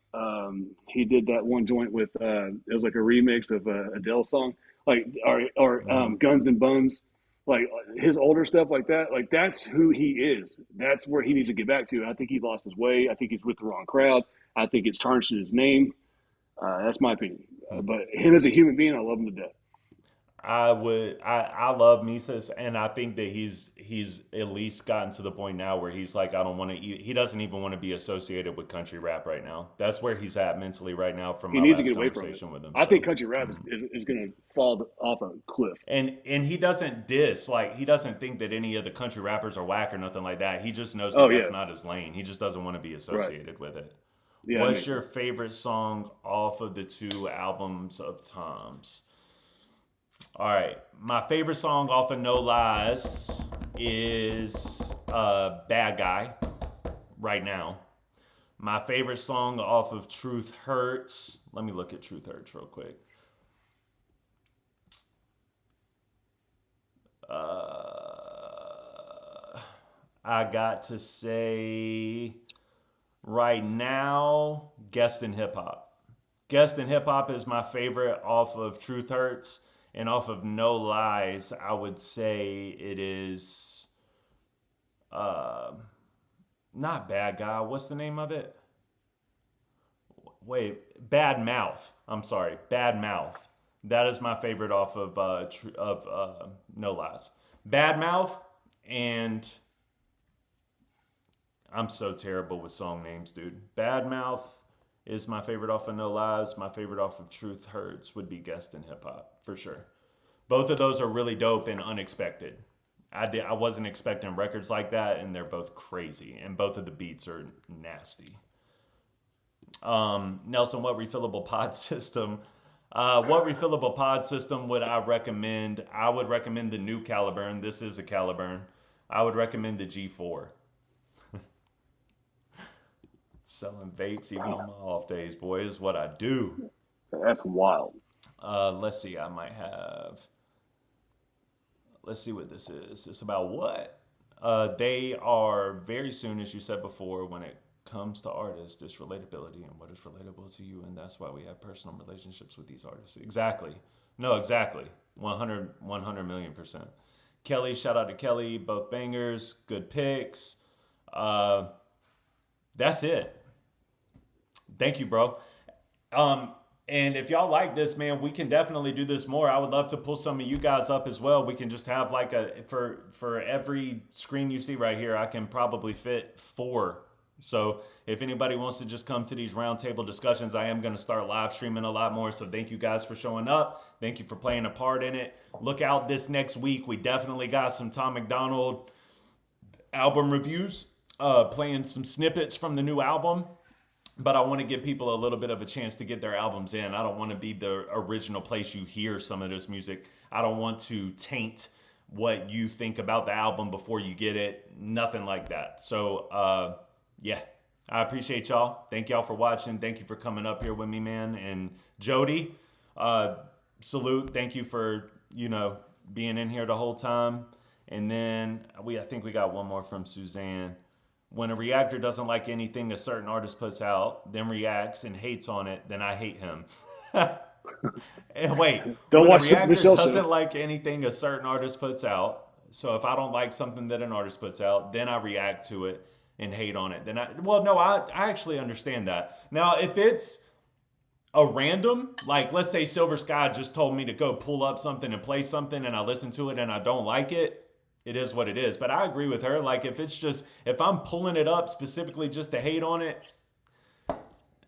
He did that one joint with it was like a remix of a Adele song, like or Mm-hmm. Guns and Buns, like his older stuff like that. Like that's who he is. That's where he needs to get back to. I think he lost his way. I think he's with the wrong crowd. I think it's tarnished his name. That's my opinion. But him as a human being, I love him to death. I love Mises and I think that he's at least gotten to the point now where he's like I don't want to he doesn't even want to be associated with country rap right now. That's where he's at mentally right now from He my needs to get last away from it. conversation with him. I think So country rap is going to fall off a cliff. and he doesn't diss like he doesn't think that any of the country rappers are whack or nothing like that. He just knows that Oh yeah, that's not his lane. He just doesn't want to be right. associated with it. Yeah, that What's makes your sense. favorite song off of the two albums of Tom's? All right, my favorite song off of No Lies is "Bad Guy" right now. My favorite song off of Truth Hurts. Let me look at Truth Hurts real quick. I got to say right now, Guest in Hip Hop. Guest in Hip Hop is my favorite off of Truth Hurts. And off of No Lies, I would say it is uh, not Bad Guy. What's the name of it? Wait, Bad Mouth. I'm sorry, Bad Mouth. That is my favorite off of No Lies. Bad Mouth and I'm so terrible with song names, dude. Bad Mouth is my favorite off of No Lies. My favorite off of Truth Hurts would be Guest in Hip Hop, for sure. Both of those are really dope and unexpected. I wasn't expecting records like that, and they're both crazy. And both of the beats are nasty. Nelson, what refillable pod system? What refillable pod system would I recommend? I would recommend the new Caliburn. This is a Caliburn. I would recommend the G4. Selling vapes even on my off days, boy, is what I do. That's wild. Let's see. I might have. Let's see what this is. It's about what? They are very soon, as you said before, when it comes to artists, it's relatability and what is relatable to you, and that's why we have personal relationships with these artists. Exactly. No, exactly. 100 million%. Kelly, shout out to Kelly. Both bangers. Good picks. That's it. Thank you, bro. And if y'all like this, man, we can definitely do this more. I would love to pull some of you guys up as well. We can just have like for every screen you see right here, I can probably fit 4. So if anybody wants to just come to these roundtable discussions, I am going to start live streaming a lot more. So thank you guys for showing up. Thank you for playing a part in it. Look out this next week. We definitely got some Tom Macdonald album reviews. playing some snippets from the new album, but I want to give people a little bit of a chance to get their albums in. I don't want to be the original place you hear some of this music. I don't want to taint what you think about the album before you get it. Nothing like that. So, yeah, I appreciate y'all. Thank y'all for watching. Thank you for coming up here with me, man. And Jody, salute. Thank you for, being in here the whole time. And then I think we got one more from Suzanne. When a reactor doesn't like anything a certain artist puts out, then reacts and hates on it, then I hate him. And wait, Don't when a watch the reactor Michelle show. doesn't like anything a certain artist puts out, so if I don't like something that an artist puts out, then I react to it and hate on it. No, I actually understand that. Now, if it's a random, like let's say Silver Sky just told me to go pull up something and play something and I listen to it and I don't like it, it is what it is. But I agree with her. Like if I'm pulling it up specifically just to hate on it,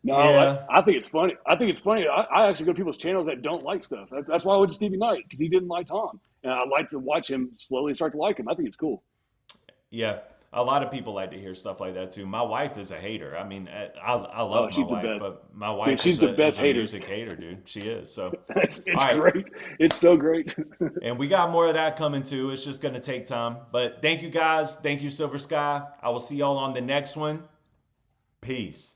No, yeah, I think it's funny. I think it's funny. I actually go to people's channels that don't like stuff. That's why I went to Stevie Knight because he didn't like Tom, and I like to watch him slowly start to like him. I think it's cool. yeah. A lot of people like to hear stuff like that too. My wife is a hater. I mean, I Oh, love my she's the wife, best. but my Dude, wife she's the is best a hater. music hater, dude. She is. So, It's all right. great. It's so great. And we got more of that coming too. It's just going to take time. But thank you guys. Thank you, Silver Sky. I will see y'all on the next one. Peace.